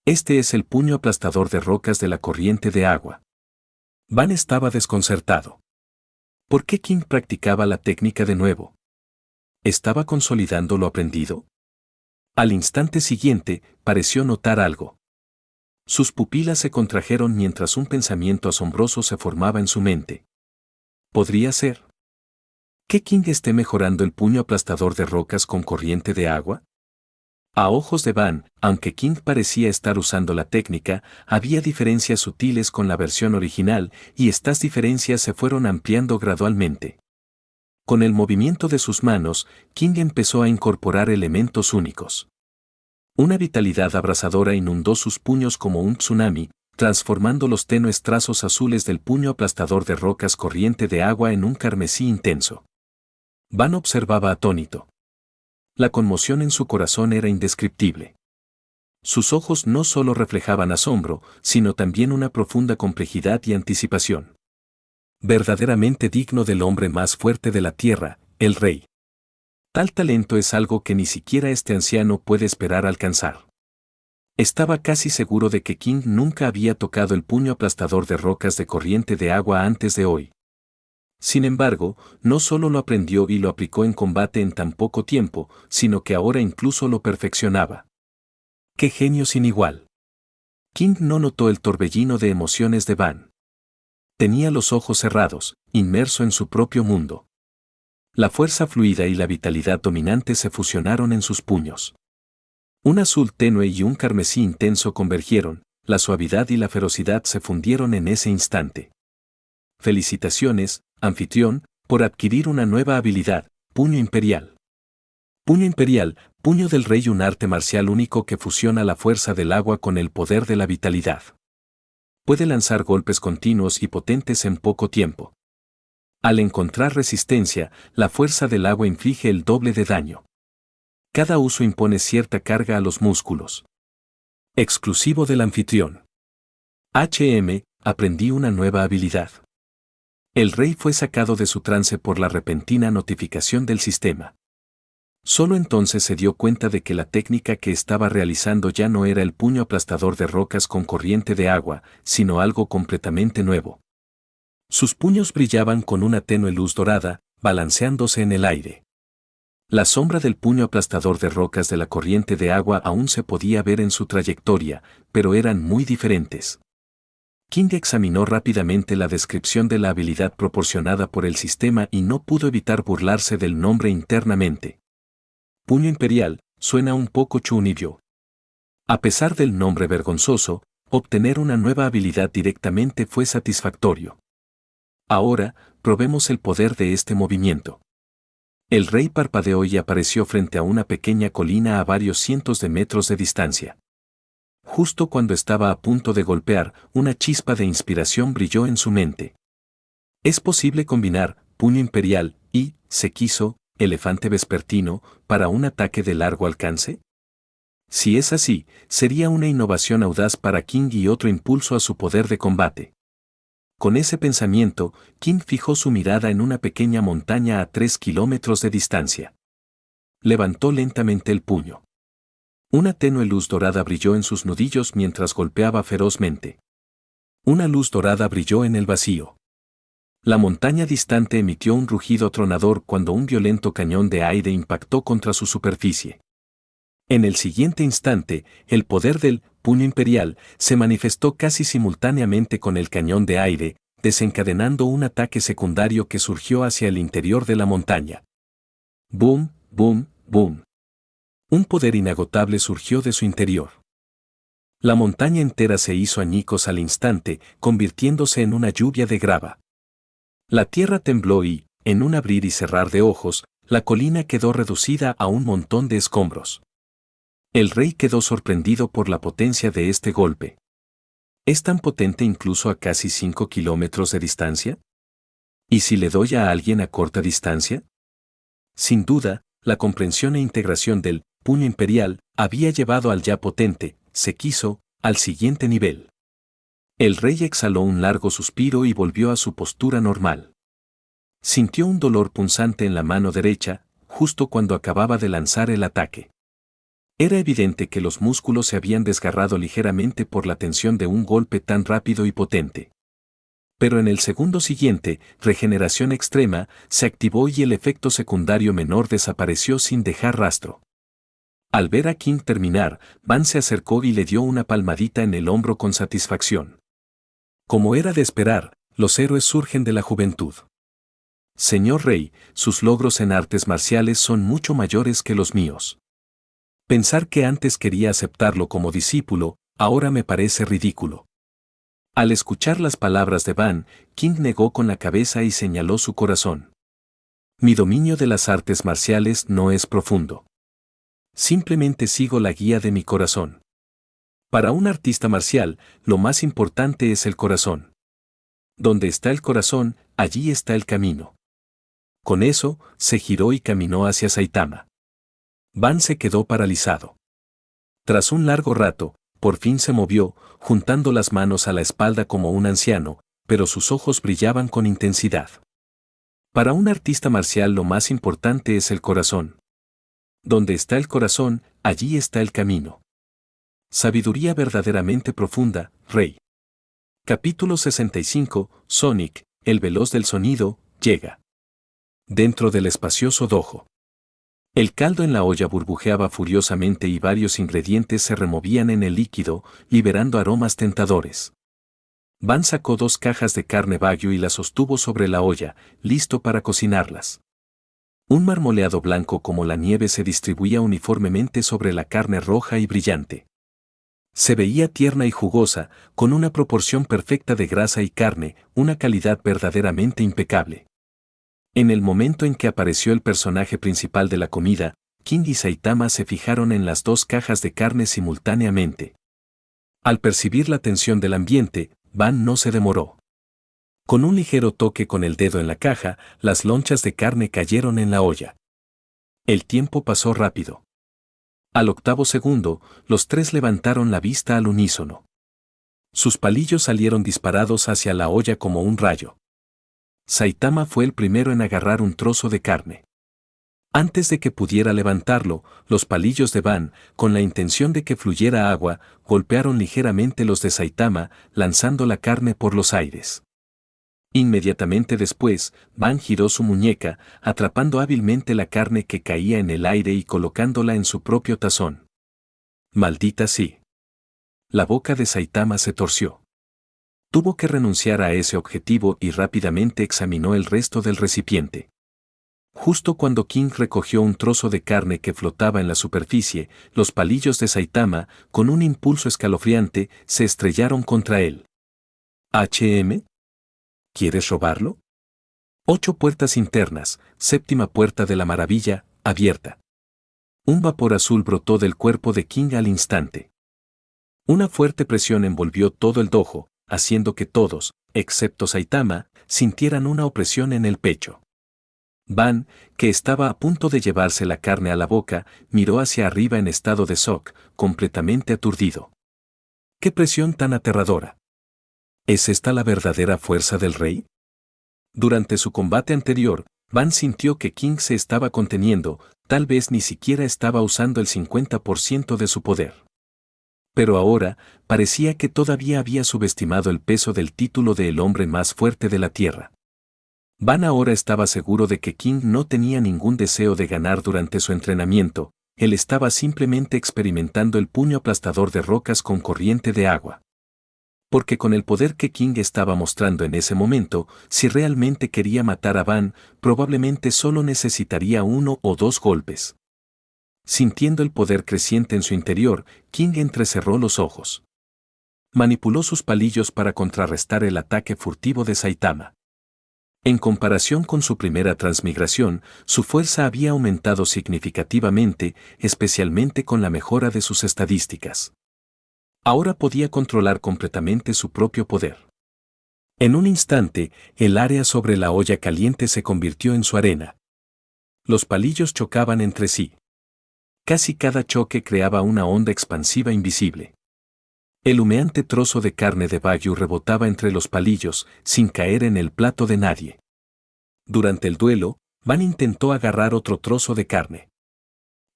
Este es el puño aplastador de rocas de la corriente de agua. Van estaba desconcertado. ¿Por qué King practicaba la técnica de nuevo? ¿Estaba consolidando lo aprendido? Al instante siguiente, pareció notar algo. Sus pupilas se contrajeron mientras un pensamiento asombroso se formaba en su mente. ¿Podría ser que King esté mejorando el puño aplastador de rocas con corriente de agua? A ojos de Van, aunque King parecía estar usando la técnica, había diferencias sutiles con la versión original, y estas diferencias se fueron ampliando gradualmente. Con el movimiento de sus manos, King empezó a incorporar elementos únicos. Una vitalidad abrasadora inundó sus puños como un tsunami, transformando los tenues trazos azules del puño aplastador de rocas corriente de agua en un carmesí intenso. Van observaba atónito. La conmoción en su corazón era indescriptible. Sus ojos no solo reflejaban asombro, sino también una profunda complejidad y anticipación. Verdaderamente digno del hombre más fuerte de la tierra, el rey. Tal talento es algo que ni siquiera este anciano puede esperar alcanzar. Estaba casi seguro de que King nunca había tocado el puño aplastador de rocas de corriente de agua antes de hoy. Sin embargo, no solo lo aprendió y lo aplicó en combate en tan poco tiempo, sino que ahora incluso lo perfeccionaba. ¡Qué genio sin igual! King no notó el torbellino de emociones de Van. Tenía los ojos cerrados, inmerso en su propio mundo. La fuerza fluida y la vitalidad dominante se fusionaron en sus puños. Un azul tenue y un carmesí intenso convergieron, la suavidad y la ferocidad se fundieron en ese instante. Felicitaciones, anfitrión, por adquirir una nueva habilidad, puño imperial. Puño imperial, puño del rey, un arte marcial único que fusiona la fuerza del agua con el poder de la vitalidad. Puede lanzar golpes continuos y potentes en poco tiempo. Al encontrar resistencia, la fuerza del agua inflige el doble de daño. Cada uso impone cierta carga a los músculos. Exclusivo del anfitrión. Aprendí una nueva habilidad. El rey fue sacado de su trance por la repentina notificación del sistema. Solo entonces se dio cuenta de que la técnica que estaba realizando ya no era el puño aplastador de rocas con corriente de agua, sino algo completamente nuevo. Sus puños brillaban con una tenue luz dorada, balanceándose en el aire. La sombra del puño aplastador de rocas de la corriente de agua aún se podía ver en su trayectoria, pero eran muy diferentes. King examinó rápidamente la descripción de la habilidad proporcionada por el sistema y no pudo evitar burlarse del nombre internamente. Puño imperial, suena un poco chunibyo. A pesar del nombre vergonzoso, obtener una nueva habilidad directamente fue satisfactorio. Ahora, probemos el poder de este movimiento. El rey parpadeó y apareció frente a una pequeña colina a varios cientos de metros de distancia. Justo cuando estaba a punto de golpear, una chispa de inspiración brilló en su mente. ¿Es posible combinar puño imperial y sekizo, elefante vespertino, para un ataque de largo alcance? Si es así, sería una innovación audaz para King y otro impulso a su poder de combate. Con ese pensamiento, King fijó su mirada en una pequeña montaña a 3 kilómetros de distancia. Levantó lentamente el puño. Una tenue luz dorada brilló en sus nudillos mientras golpeaba ferozmente. Una luz dorada brilló en el vacío. La montaña distante emitió un rugido tronador cuando un violento cañón de aire impactó contra su superficie. En el siguiente instante, el poder del puño imperial se manifestó casi simultáneamente con el cañón de aire, desencadenando un ataque secundario que surgió hacia el interior de la montaña. Boom, boom, boom. Un poder inagotable surgió de su interior. La montaña entera se hizo añicos al instante, convirtiéndose en una lluvia de grava. La tierra tembló y, en un abrir y cerrar de ojos, la colina quedó reducida a un montón de escombros. El rey quedó sorprendido por la potencia de este golpe. ¿Es tan potente incluso a casi 5 kilómetros de distancia? ¿Y si le doy a alguien a corta distancia? Sin duda, la comprensión e integración del puño imperial había llevado al ya potente, se quiso, al siguiente nivel. El rey exhaló un largo suspiro y volvió a su postura normal. Sintió un dolor punzante en la mano derecha, justo cuando acababa de lanzar el ataque. Era evidente que los músculos se habían desgarrado ligeramente por la tensión de un golpe tan rápido y potente. Pero en el segundo siguiente, regeneración extrema, se activó y el efecto secundario menor desapareció sin dejar rastro. Al ver a King terminar, Van se acercó y le dio una palmadita en el hombro con satisfacción. Como era de esperar, los héroes surgen de la juventud. Señor Rey, sus logros en artes marciales son mucho mayores que los míos. Pensar que antes quería aceptarlo como discípulo, ahora me parece ridículo. Al escuchar las palabras de Van, King negó con la cabeza y señaló su corazón. Mi dominio de las artes marciales no es profundo. Simplemente sigo la guía de mi corazón. Para un artista marcial, lo más importante es el corazón. Donde está el corazón, allí está el camino. Con eso, se giró y caminó hacia Saitama. Van se quedó paralizado. Tras un largo rato, por fin se movió, juntando las manos a la espalda como un anciano, pero sus ojos brillaban con intensidad. Para un artista marcial lo más importante es el corazón. Donde está el corazón, allí está el camino. Sabiduría verdaderamente profunda, Rey. Capítulo 65, Sonic, el veloz del sonido, llega. Dentro del espacioso dojo. El caldo en la olla burbujeaba furiosamente y varios ingredientes se removían en el líquido, liberando aromas tentadores. Van sacó 2 cajas de carne wagyu y las sostuvo sobre la olla, listo para cocinarlas. Un marmoleado blanco como la nieve se distribuía uniformemente sobre la carne roja y brillante. Se veía tierna y jugosa, con una proporción perfecta de grasa y carne, una calidad verdaderamente impecable. En el momento en que apareció el personaje principal de la comida, King y Saitama se fijaron en las 2 cajas de carne simultáneamente. Al percibir la tensión del ambiente, Van no se demoró. Con un ligero toque con el dedo en la caja, las lonchas de carne cayeron en la olla. El tiempo pasó rápido. Al 8º segundo, los 3 levantaron la vista al unísono. Sus palillos salieron disparados hacia la olla como un rayo. Saitama fue el primero en agarrar un trozo de carne. Antes de que pudiera levantarlo, los palillos de Van, con la intención de que fluyera agua, golpearon ligeramente los de Saitama, lanzando la carne por los aires. Inmediatamente después, Van giró su muñeca, atrapando hábilmente la carne que caía en el aire y colocándola en su propio tazón. Maldita sí. La boca de Saitama se torció. Tuvo que renunciar a ese objetivo y rápidamente examinó el resto del recipiente. Justo cuando King recogió un trozo de carne que flotaba en la superficie, los palillos de Saitama, con un impulso escalofriante, se estrellaron contra él. ¿HM? ¿Quieres robarlo? 8 puertas internas, 7ª puerta de la maravilla, abierta. Un vapor azul brotó del cuerpo de King al instante. Una fuerte presión envolvió todo el dojo, haciendo que todos, excepto Saitama, sintieran una opresión en el pecho. Van, que estaba a punto de llevarse la carne a la boca, miró hacia arriba en estado de shock, completamente aturdido. ¡Qué presión tan aterradora! ¿Es esta la verdadera fuerza del rey? Durante su combate anterior, Van sintió que King se estaba conteniendo, tal vez ni siquiera estaba usando el 50% de su poder. Pero ahora, parecía que todavía había subestimado el peso del título de el hombre más fuerte de la Tierra. Van ahora estaba seguro de que King no tenía ningún deseo de ganar durante su entrenamiento, él estaba simplemente experimentando el puño aplastador de rocas con corriente de agua. Porque con el poder que King estaba mostrando en ese momento, si realmente quería matar a Van, probablemente solo necesitaría 1 o 2 golpes. Sintiendo el poder creciente en su interior, King entrecerró los ojos. Manipuló sus palillos para contrarrestar el ataque furtivo de Saitama. En comparación con su primera transmigración, su fuerza había aumentado significativamente, especialmente con la mejora de sus estadísticas. Ahora podía controlar completamente su propio poder. En un instante, el área sobre la olla caliente se convirtió en su arena. Los palillos chocaban entre sí. Casi cada choque creaba una onda expansiva invisible. El humeante trozo de carne de Wagyu rebotaba entre los palillos, sin caer en el plato de nadie. Durante el duelo, Van intentó agarrar otro trozo de carne.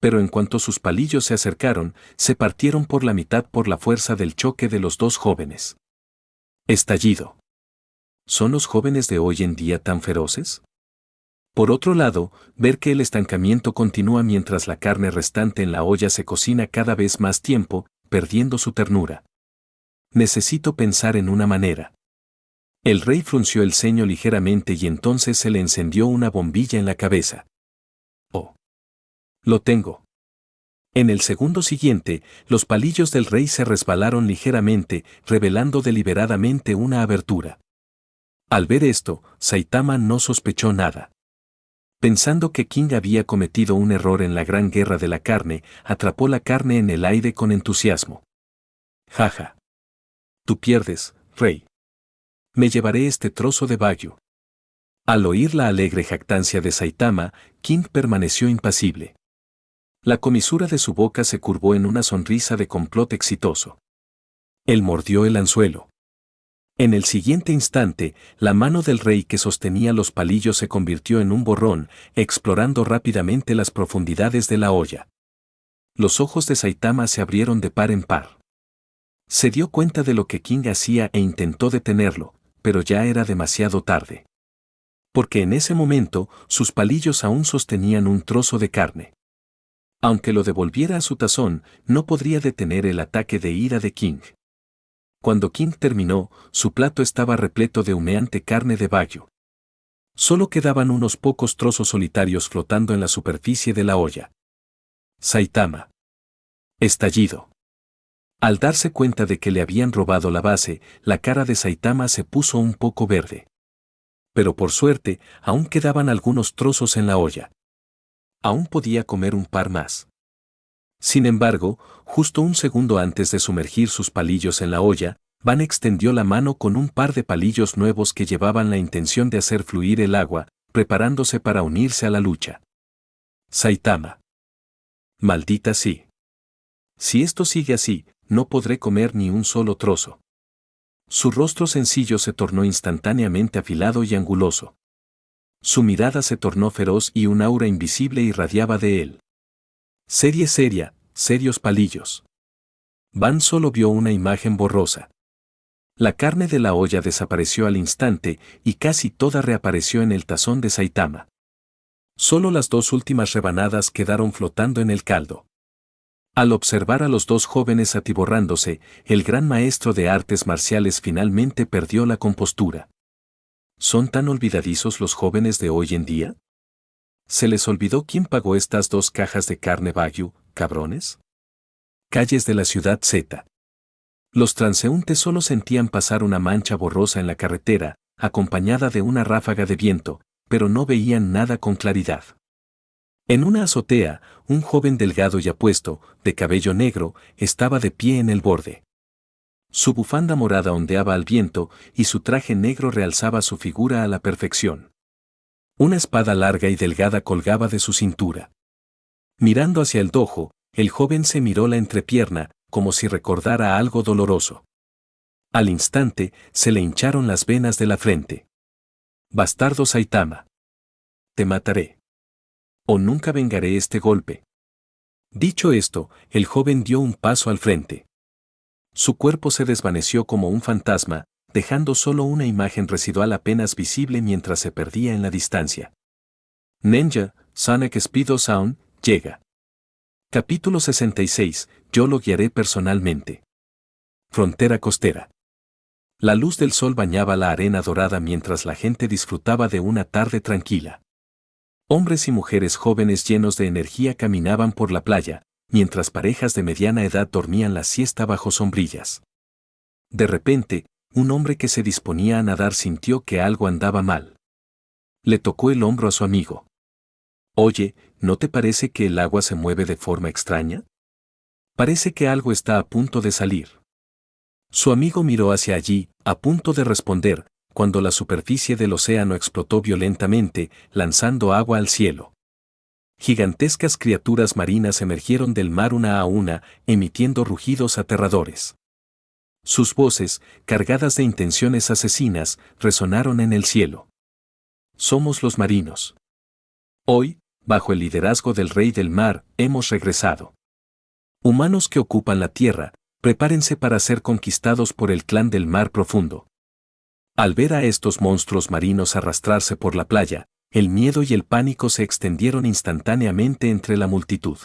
Pero en cuanto sus palillos se acercaron, se partieron por la mitad por la fuerza del choque de los dos jóvenes. Estallido. ¿Son los jóvenes de hoy en día tan feroces? Por otro lado, ver que el estancamiento continúa mientras la carne restante en la olla se cocina cada vez más tiempo, perdiendo su ternura. Necesito pensar en una manera. El rey frunció el ceño ligeramente y entonces se le encendió una bombilla en la cabeza. Oh. Lo tengo. En el segundo siguiente, los palillos del rey se resbalaron ligeramente, revelando deliberadamente una abertura. Al ver esto, Saitama no sospechó nada. Pensando que King había cometido un error en la gran guerra de la carne, atrapó la carne en el aire con entusiasmo. Jaja. Tú pierdes, rey. Me llevaré este trozo de Wagyu. Al oír la alegre jactancia de Saitama, King permaneció impasible. La comisura de su boca se curvó en una sonrisa de complot exitoso. Él mordió el anzuelo. En el siguiente instante, la mano del rey que sostenía los palillos se convirtió en un borrón, explorando rápidamente las profundidades de la olla. Los ojos de Saitama se abrieron de par en par. Se dio cuenta de lo que King hacía e intentó detenerlo, pero ya era demasiado tarde. Porque en ese momento, sus palillos aún sostenían un trozo de carne. Aunque lo devolviera a su tazón, no podría detener el ataque de ira de King. Cuando King terminó, su plato estaba repleto de humeante carne de Wagyu. Solo quedaban unos pocos trozos solitarios flotando en la superficie de la olla. Saitama. Estallido. Al darse cuenta de que le habían robado la base, la cara de Saitama se puso un poco verde. Pero por suerte, aún quedaban algunos trozos en la olla. Aún podía comer un par más. Sin embargo, justo un segundo antes de sumergir sus palillos en la olla, Van extendió la mano con un par de palillos nuevos que llevaban la intención de hacer fluir el agua, preparándose para unirse a la lucha. Saitama. Maldita sí. Si esto sigue así, no podré comer ni un solo trozo. Su rostro sencillo se tornó instantáneamente afilado y anguloso. Su mirada se tornó feroz y un aura invisible irradiaba de él. Seria, serios palillos. Van solo vio una imagen borrosa. La carne de la olla desapareció al instante y casi toda reapareció en el tazón de Saitama. Solo las dos últimas rebanadas quedaron flotando en el caldo. Al observar a los dos jóvenes atiborrándose, el gran maestro de artes marciales finalmente perdió la compostura. ¿Son tan olvidadizos los jóvenes de hoy en día? ¿Se les olvidó quién pagó estas 2 cajas de carne Wagyu, cabrones? Calles de la ciudad Z. Los transeúntes solo sentían pasar una mancha borrosa en la carretera, acompañada de una ráfaga de viento, pero no veían nada con claridad. En una azotea, un joven delgado y apuesto, de cabello negro, estaba de pie en el borde. Su bufanda morada ondeaba al viento y su traje negro realzaba su figura a la perfección. Una espada larga y delgada colgaba de su cintura. Mirando hacia el dojo, el joven se miró la entrepierna, como si recordara algo doloroso. Al instante, se le hincharon las venas de la frente. Bastardo Saitama. Te mataré. O nunca vengaré este golpe. Dicho esto, el joven dio un paso al frente. Su cuerpo se desvaneció como un fantasma, dejando solo una imagen residual apenas visible mientras se perdía en la distancia. Ninja, Sonic Speedo Sound, llega. Capítulo 66, yo lo guiaré personalmente. Frontera costera. La luz del sol bañaba la arena dorada mientras la gente disfrutaba de una tarde tranquila. Hombres y mujeres jóvenes llenos de energía caminaban por la playa, mientras parejas de mediana edad dormían la siesta bajo sombrillas. De repente, un hombre que se disponía a nadar sintió que algo andaba mal. Le tocó el hombro a su amigo. Oye, ¿no te parece que el agua se mueve de forma extraña? Parece que algo está a punto de salir. Su amigo miró hacia allí, a punto de responder, cuando la superficie del océano explotó violentamente, lanzando agua al cielo. Gigantescas criaturas marinas emergieron del mar una a una, emitiendo rugidos aterradores. Sus voces, cargadas de intenciones asesinas, resonaron en el cielo. Somos los marinos. Hoy, bajo el liderazgo del Rey del Mar, hemos regresado. Humanos que ocupan la tierra, prepárense para ser conquistados por el clan del Mar Profundo. Al ver a estos monstruos marinos arrastrarse por la playa, el miedo y el pánico se extendieron instantáneamente entre la multitud.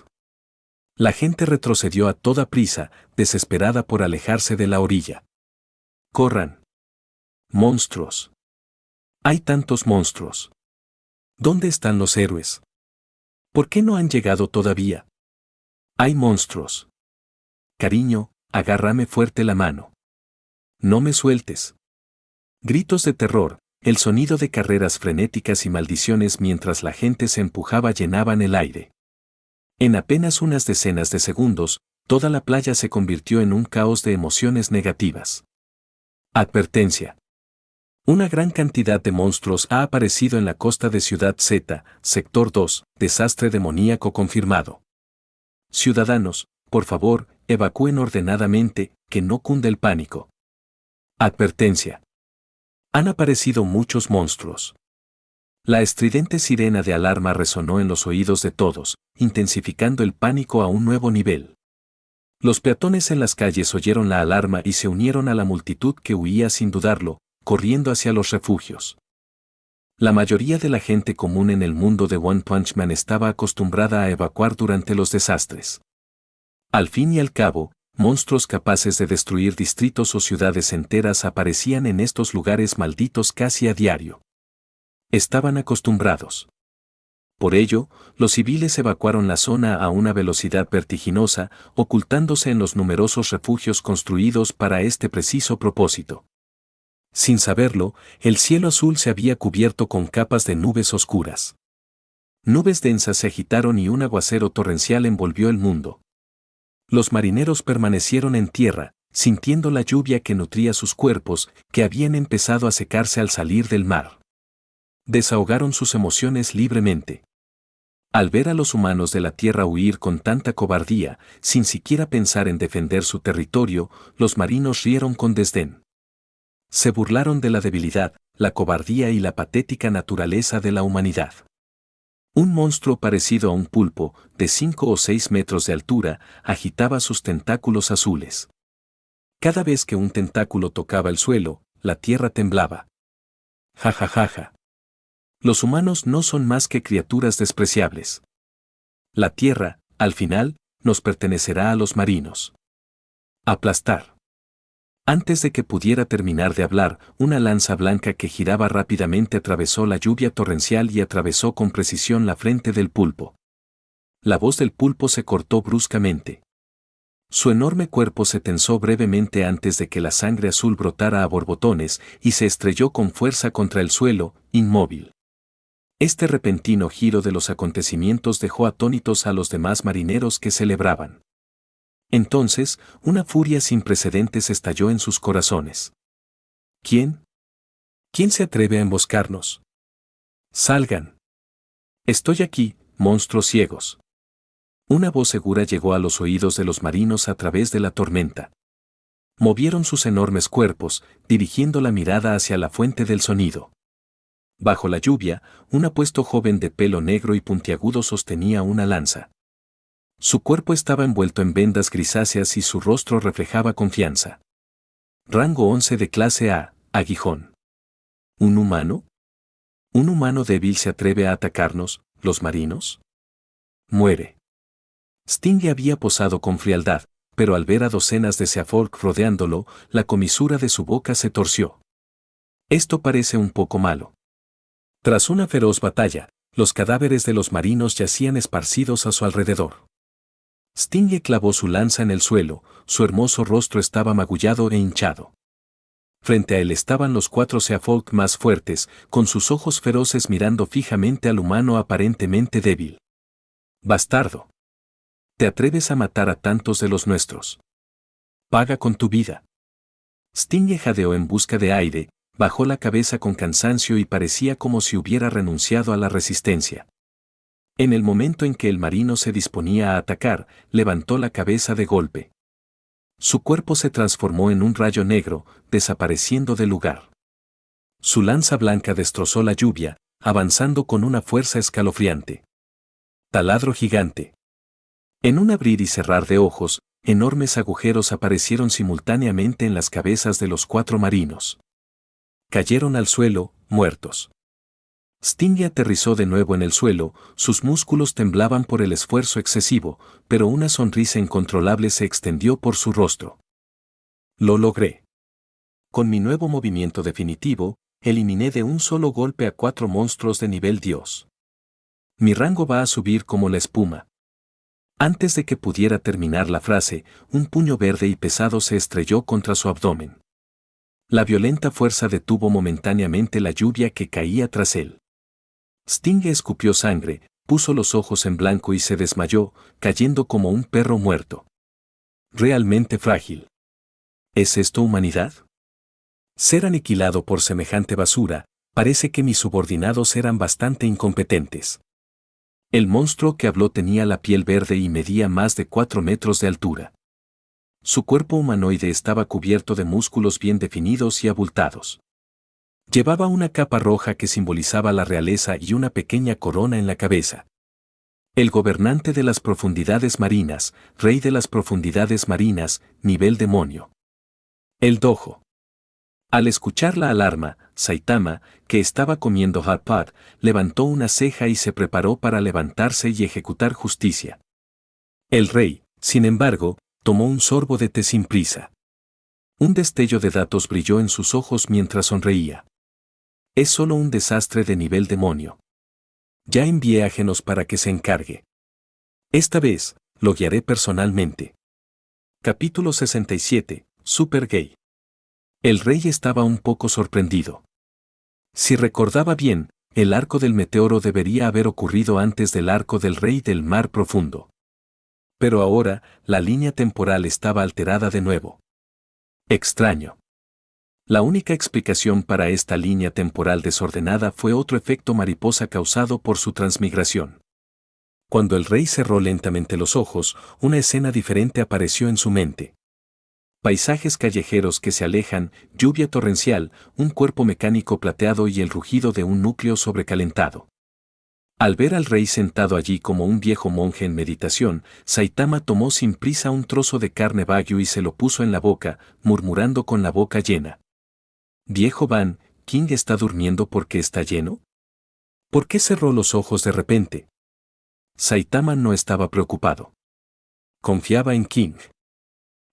La gente retrocedió a toda prisa, desesperada por alejarse de la orilla. ¡Corran! ¡Monstruos! Hay tantos monstruos. ¿Dónde están los héroes? ¿Por qué no han llegado todavía? Hay monstruos. Cariño, agárrame fuerte la mano. No me sueltes. Gritos de terror, el sonido de carreras frenéticas y maldiciones mientras la gente se empujaba llenaban el aire. En apenas unas decenas de segundos, toda la playa se convirtió en un caos de emociones negativas. Advertencia. Una gran cantidad de monstruos ha aparecido en la costa de Ciudad Z, Sector 2, desastre demoníaco confirmado. Ciudadanos, por favor, evacúen ordenadamente, que no cunde el pánico. Advertencia. Han aparecido muchos monstruos. La estridente sirena de alarma resonó en los oídos de todos, intensificando el pánico a un nuevo nivel. Los peatones en las calles oyeron la alarma y se unieron a la multitud que huía sin dudarlo, corriendo hacia los refugios. La mayoría de la gente común en el mundo de One Punch Man estaba acostumbrada a evacuar durante los desastres. Al fin y al cabo, monstruos capaces de destruir distritos o ciudades enteras aparecían en estos lugares malditos casi a diario. Estaban acostumbrados. Por ello, los civiles evacuaron la zona a una velocidad vertiginosa, ocultándose en los numerosos refugios construidos para este preciso propósito. Sin saberlo, el cielo azul se había cubierto con capas de nubes oscuras. Nubes densas se agitaron y un aguacero torrencial envolvió el mundo. Los marineros permanecieron en tierra, sintiendo la lluvia que nutría sus cuerpos, que habían empezado a secarse al salir del mar. Desahogaron sus emociones libremente. Al ver a los humanos de la tierra huir con tanta cobardía, sin siquiera pensar en defender su territorio, los marinos rieron con desdén. Se burlaron de la debilidad, la cobardía y la patética naturaleza de la humanidad. Un monstruo parecido a un pulpo, de 5 o 6 metros de altura, agitaba sus tentáculos azules. Cada vez que un tentáculo tocaba el suelo, la tierra temblaba. Ja ja ja ja. Los humanos no son más que criaturas despreciables. La tierra, al final, nos pertenecerá a los marinos. Aplastar. Antes de que pudiera terminar de hablar, una lanza blanca que giraba rápidamente atravesó la lluvia torrencial y atravesó con precisión la frente del pulpo. La voz del pulpo se cortó bruscamente. Su enorme cuerpo se tensó brevemente antes de que la sangre azul brotara a borbotones y se estrelló con fuerza contra el suelo, inmóvil. Este repentino giro de los acontecimientos dejó atónitos a los demás marineros que celebraban. Entonces, una furia sin precedentes estalló en sus corazones. ¿Quién? ¿Quién se atreve a emboscarnos? Salgan. Estoy aquí, monstruos ciegos. Una voz segura llegó a los oídos de los marinos a través de la tormenta. Movieron sus enormes cuerpos, dirigiendo la mirada hacia la fuente del sonido. Bajo la lluvia, un apuesto joven de pelo negro y puntiagudo sostenía una lanza. Su cuerpo estaba envuelto en vendas grisáceas y su rostro reflejaba confianza. Rango 11 de clase A, aguijón. ¿Un humano? ¿Un humano débil se atreve a atacarnos, los marinos? Muere. Sting había posado con frialdad, pero al ver a docenas de Seafolk rodeándolo, la comisura de su boca se torció. Esto parece un poco malo. Tras una feroz batalla, los cadáveres de los marinos yacían esparcidos a su alrededor. Sting clavó su lanza en el suelo, su hermoso rostro estaba magullado e hinchado. Frente a él estaban los 4 Seafolk más fuertes, con sus ojos feroces mirando fijamente al humano aparentemente débil. Bastardo. ¿Te atreves a matar a tantos de los nuestros? Paga con tu vida. Sting jadeó en busca de aire, bajó la cabeza con cansancio y parecía como si hubiera renunciado a la resistencia. En el momento en que el marino se disponía a atacar, levantó la cabeza de golpe. Su cuerpo se transformó en un rayo negro, desapareciendo del lugar. Su lanza blanca destrozó la lluvia, avanzando con una fuerza escalofriante. Taladro gigante. En un abrir y cerrar de ojos, enormes agujeros aparecieron simultáneamente en las cabezas de los 4 marinos. Cayeron al suelo, muertos. Sting aterrizó de nuevo en el suelo, sus músculos temblaban por el esfuerzo excesivo, pero una sonrisa incontrolable se extendió por su rostro. Lo logré. Con mi nuevo movimiento definitivo, eliminé de un solo golpe a 4 monstruos de nivel Dios. Mi rango va a subir como la espuma. Antes de que pudiera terminar la frase, un puño verde y pesado se estrelló contra su abdomen. La violenta fuerza detuvo momentáneamente la lluvia que caía tras él. Sting escupió sangre, puso los ojos en blanco y se desmayó, cayendo como un perro muerto. Realmente frágil. ¿Es esto humanidad? Ser aniquilado por semejante basura, parece que mis subordinados eran bastante incompetentes. El monstruo que habló tenía la piel verde y medía más de 4 metros de altura. Su cuerpo humanoide estaba cubierto de músculos bien definidos y abultados. Llevaba una capa roja que simbolizaba la realeza y una pequeña corona en la cabeza. El gobernante de las profundidades marinas, rey de las profundidades marinas, nivel demonio. El dojo. Al escuchar la alarma, Saitama, que estaba comiendo hot pot, levantó una ceja y se preparó para levantarse y ejecutar justicia. El rey, sin embargo, tomó un sorbo de té sin prisa. Un destello de datos brilló en sus ojos mientras sonreía. Es solo un desastre de nivel demonio. Ya envié a Genos para que se encargue. Esta vez, lo guiaré personalmente. Capítulo 67, Super Gay. El rey estaba un poco sorprendido. Si recordaba bien, el arco del meteoro debería haber ocurrido antes del arco del rey del mar profundo. Pero ahora, la línea temporal estaba alterada de nuevo. Extraño. La única explicación para esta línea temporal desordenada fue otro efecto mariposa causado por su transmigración. Cuando el rey cerró lentamente los ojos, una escena diferente apareció en su mente. Paisajes callejeros que se alejan, lluvia torrencial, un cuerpo mecánico plateado y el rugido de un núcleo sobrecalentado. Al ver al rey sentado allí como un viejo monje en meditación, Saitama tomó sin prisa un trozo de carne wagyu y se lo puso en la boca, murmurando con la boca llena. Viejo Van, ¿King está durmiendo porque está lleno? ¿Por qué cerró los ojos de repente? Saitama no estaba preocupado. Confiaba en King.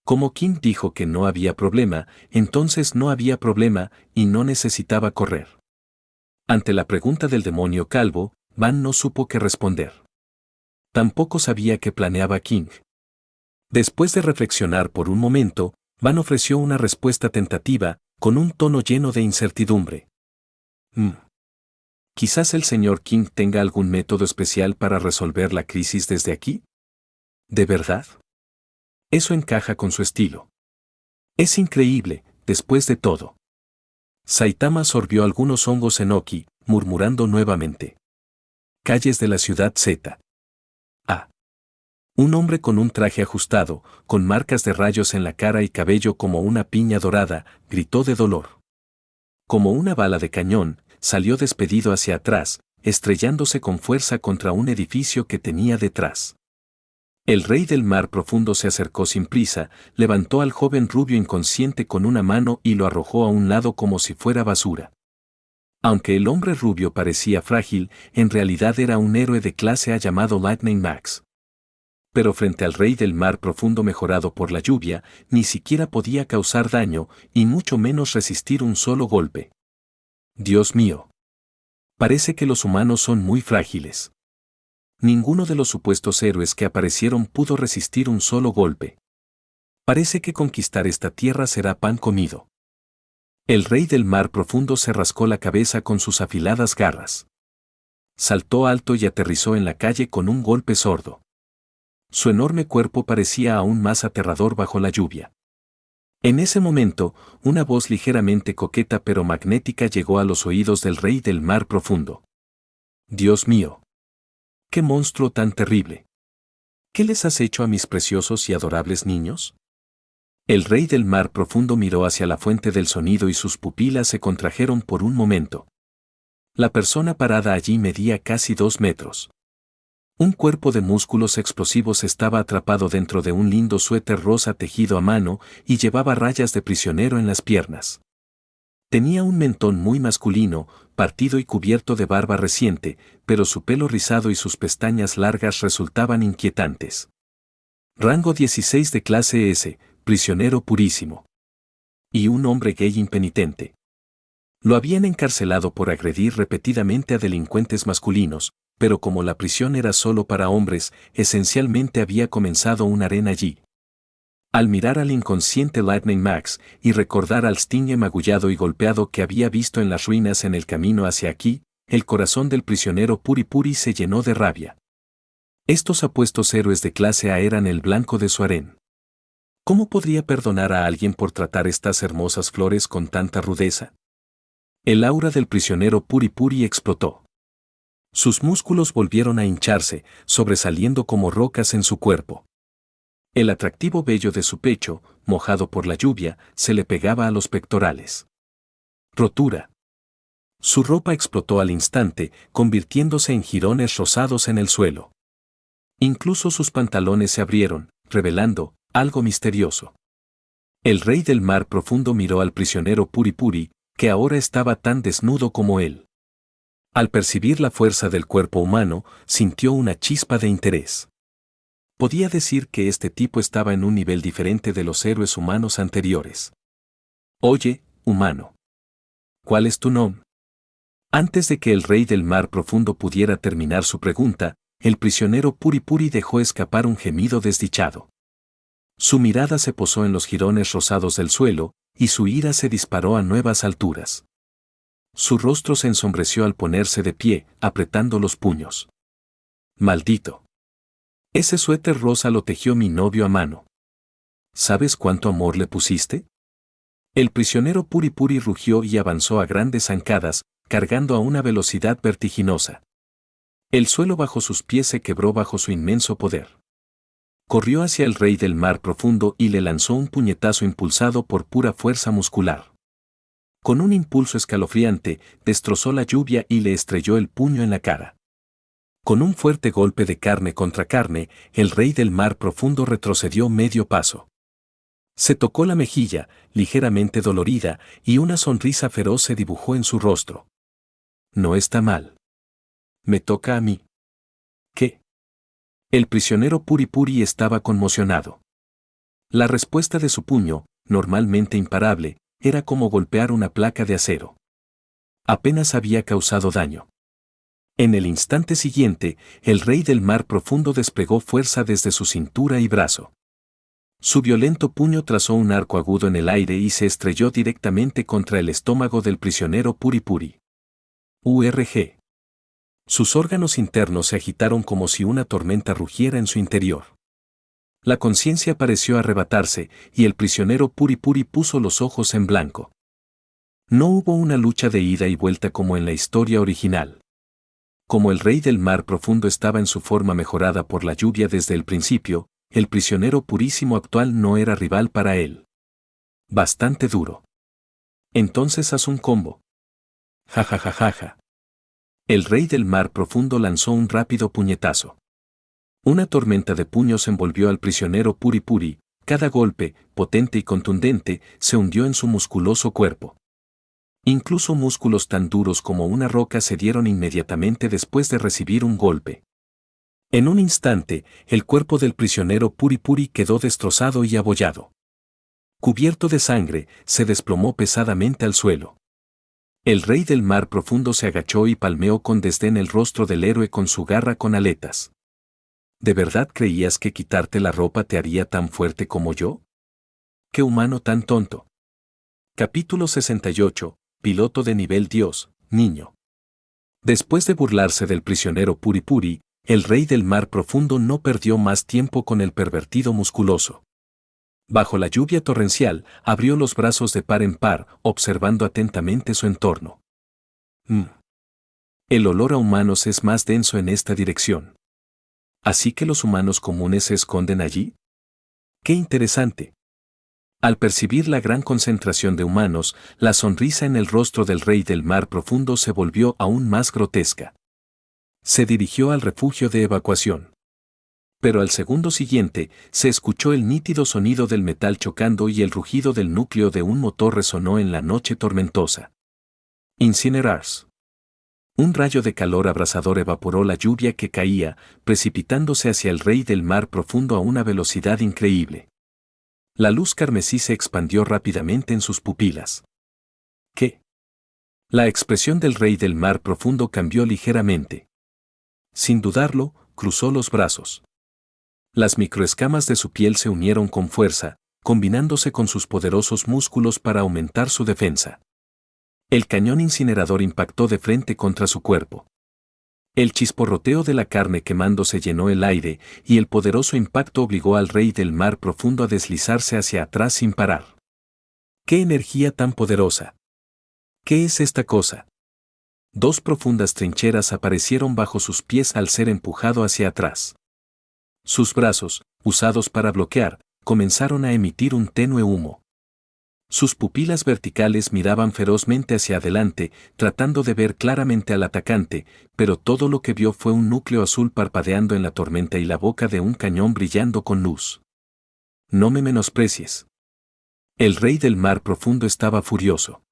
Como King dijo que no había problema, entonces no había problema y no necesitaba correr. Ante la pregunta del demonio calvo, Van no supo qué responder. Tampoco sabía qué planeaba King. Después de reflexionar por un momento, Van ofreció una respuesta tentativa, con un tono lleno de incertidumbre. Quizás el señor King tenga algún método especial para resolver la crisis desde aquí. ¿De verdad? Eso encaja con su estilo. Es increíble, después de todo. Saitama sorbió algunos hongos enoki, murmurando nuevamente. Calles de la ciudad Z. A. Un hombre con un traje ajustado, con marcas de rayos en la cara y cabello como una piña dorada, gritó de dolor. Como una bala de cañón, salió despedido hacia atrás, estrellándose con fuerza contra un edificio que tenía detrás. El rey del mar profundo se acercó sin prisa, levantó al joven rubio inconsciente con una mano y lo arrojó a un lado como si fuera basura. Aunque el hombre rubio parecía frágil, en realidad era un héroe de clase A llamado Lightning Max. Pero frente al rey del mar profundo mejorado por la lluvia, ni siquiera podía causar daño, y mucho menos resistir un solo golpe. Dios mío. Parece que los humanos son muy frágiles. Ninguno de los supuestos héroes que aparecieron pudo resistir un solo golpe. Parece que conquistar esta tierra será pan comido. El rey del mar profundo se rascó la cabeza con sus afiladas garras. Saltó alto y aterrizó en la calle con un golpe sordo. Su enorme cuerpo parecía aún más aterrador bajo la lluvia. En ese momento, una voz ligeramente coqueta pero magnética llegó a los oídos del rey del mar profundo. Dios mío. ¡Qué monstruo tan terrible! ¿Qué les has hecho a mis preciosos y adorables niños? El rey del mar profundo miró hacia la fuente del sonido y sus pupilas se contrajeron por un momento. La persona parada allí medía casi 2 metros. Un cuerpo de músculos explosivos estaba atrapado dentro de un lindo suéter rosa tejido a mano y llevaba rayas de prisionero en las piernas. Tenía un mentón muy masculino, partido y cubierto de barba reciente, pero su pelo rizado y sus pestañas largas resultaban inquietantes. Rango 16 de clase S, prisionero purísimo. Y un hombre gay impenitente. Lo habían encarcelado por agredir repetidamente a delincuentes masculinos, pero como la prisión era solo para hombres, esencialmente había comenzado un harén allí. Al mirar al inconsciente Lightning Max y recordar al Sting magullado y golpeado que había visto en las ruinas en el camino hacia aquí, el corazón del prisionero Puri Puri se llenó de rabia. Estos apuestos héroes de clase A eran el blanco de su harén. ¿Cómo podría perdonar a alguien por tratar estas hermosas flores con tanta rudeza? El aura del prisionero Puri Puri explotó. Sus músculos volvieron a hincharse, sobresaliendo como rocas en su cuerpo. El atractivo vello de su pecho, mojado por la lluvia, se le pegaba a los pectorales. Rotura. Su ropa explotó al instante, convirtiéndose en jirones rosados en el suelo. Incluso sus pantalones se abrieron, revelando algo misterioso. El rey del mar profundo miró al prisionero Puri Puri, que ahora estaba tan desnudo como él. Al percibir la fuerza del cuerpo humano, sintió una chispa de interés. Podía decir que este tipo estaba en un nivel diferente de los héroes humanos anteriores. Oye, humano. ¿Cuál es tu nombre? Antes de que el rey del mar profundo pudiera terminar su pregunta, el prisionero Puri Puri dejó escapar un gemido desdichado. Su mirada se posó en los jirones rosados del suelo, y su ira se disparó a nuevas alturas. Su rostro se ensombreció al ponerse de pie, apretando los puños. ¡Maldito! Ese suéter rosa lo tejió mi novio a mano. ¿Sabes cuánto amor le pusiste? El prisionero Puri Puri rugió y avanzó a grandes zancadas, cargando a una velocidad vertiginosa. El suelo bajo sus pies se quebró bajo su inmenso poder. Corrió hacia el rey del mar profundo y le lanzó un puñetazo impulsado por pura fuerza muscular. Con un impulso escalofriante, destrozó la lluvia y le estrelló el puño en la cara. Con un fuerte golpe de carne contra carne, el rey del mar profundo retrocedió medio paso. Se tocó la mejilla, ligeramente dolorida, y una sonrisa feroz se dibujó en su rostro. No está mal. Me toca a mí. ¿Qué? El prisionero Puri Puri estaba conmocionado. La respuesta de su puño, normalmente imparable, era como golpear una placa de acero. Apenas había causado daño. En el instante siguiente, el rey del mar profundo desplegó fuerza desde su cintura y brazo. Su violento puño trazó un arco agudo en el aire y se estrelló directamente contra el estómago del prisionero Puri Puri. URG. Sus órganos internos se agitaron como si una tormenta rugiera en su interior. La conciencia pareció arrebatarse, y el prisionero Puri Puri puso los ojos en blanco. No hubo una lucha de ida y vuelta como en la historia original. Como el rey del mar profundo estaba en su forma mejorada por la lluvia desde el principio, el prisionero purísimo actual no era rival para él. Bastante duro. Entonces haz un combo. Ja ja ja ja ja. El rey del mar profundo lanzó un rápido puñetazo. Una tormenta de puños envolvió al prisionero Puri Puri, cada golpe, potente y contundente, se hundió en su musculoso cuerpo. Incluso músculos tan duros como una roca cedieron inmediatamente después de recibir un golpe. En un instante, el cuerpo del prisionero Puri Puri quedó destrozado y abollado. Cubierto de sangre, se desplomó pesadamente al suelo. El rey del mar profundo se agachó y palmeó con desdén el rostro del héroe con su garra con aletas. ¿De verdad creías que quitarte la ropa te haría tan fuerte como yo? ¡Qué humano tan tonto! Capítulo 68. Piloto de nivel Dios, niño. Después de burlarse del prisionero Puri Puri, el rey del mar profundo no perdió más tiempo con el pervertido musculoso. Bajo la lluvia torrencial, abrió los brazos de par en par, observando atentamente su entorno. El olor a humanos es más denso en esta dirección. ¿Así que los humanos comunes se esconden allí? ¡Qué interesante! Al percibir la gran concentración de humanos, la sonrisa en el rostro del rey del mar profundo se volvió aún más grotesca. Se dirigió al refugio de evacuación. Pero al segundo siguiente, se escuchó el nítido sonido del metal chocando y el rugido del núcleo de un motor resonó en la noche tormentosa. Incinerars. Un rayo de calor abrasador evaporó la lluvia que caía, precipitándose hacia el rey del mar profundo a una velocidad increíble. La luz carmesí se expandió rápidamente en sus pupilas. ¿Qué? La expresión del rey del mar profundo cambió ligeramente. Sin dudarlo, cruzó los brazos. Las microescamas de su piel se unieron con fuerza, combinándose con sus poderosos músculos para aumentar su defensa. El cañón incinerador impactó de frente contra su cuerpo. El chisporroteo de la carne quemándose llenó el aire, y el poderoso impacto obligó al rey del mar profundo a deslizarse hacia atrás sin parar. ¡Qué energía tan poderosa! ¿Qué es esta cosa? Dos profundas trincheras aparecieron bajo sus pies al ser empujado hacia atrás. Sus brazos, usados para bloquear, comenzaron a emitir un tenue humo. Sus pupilas verticales miraban ferozmente hacia adelante, tratando de ver claramente al atacante, pero todo lo que vio fue un núcleo azul parpadeando en la tormenta y la boca de un cañón brillando con luz. No me menosprecies. El rey del mar profundo estaba furioso.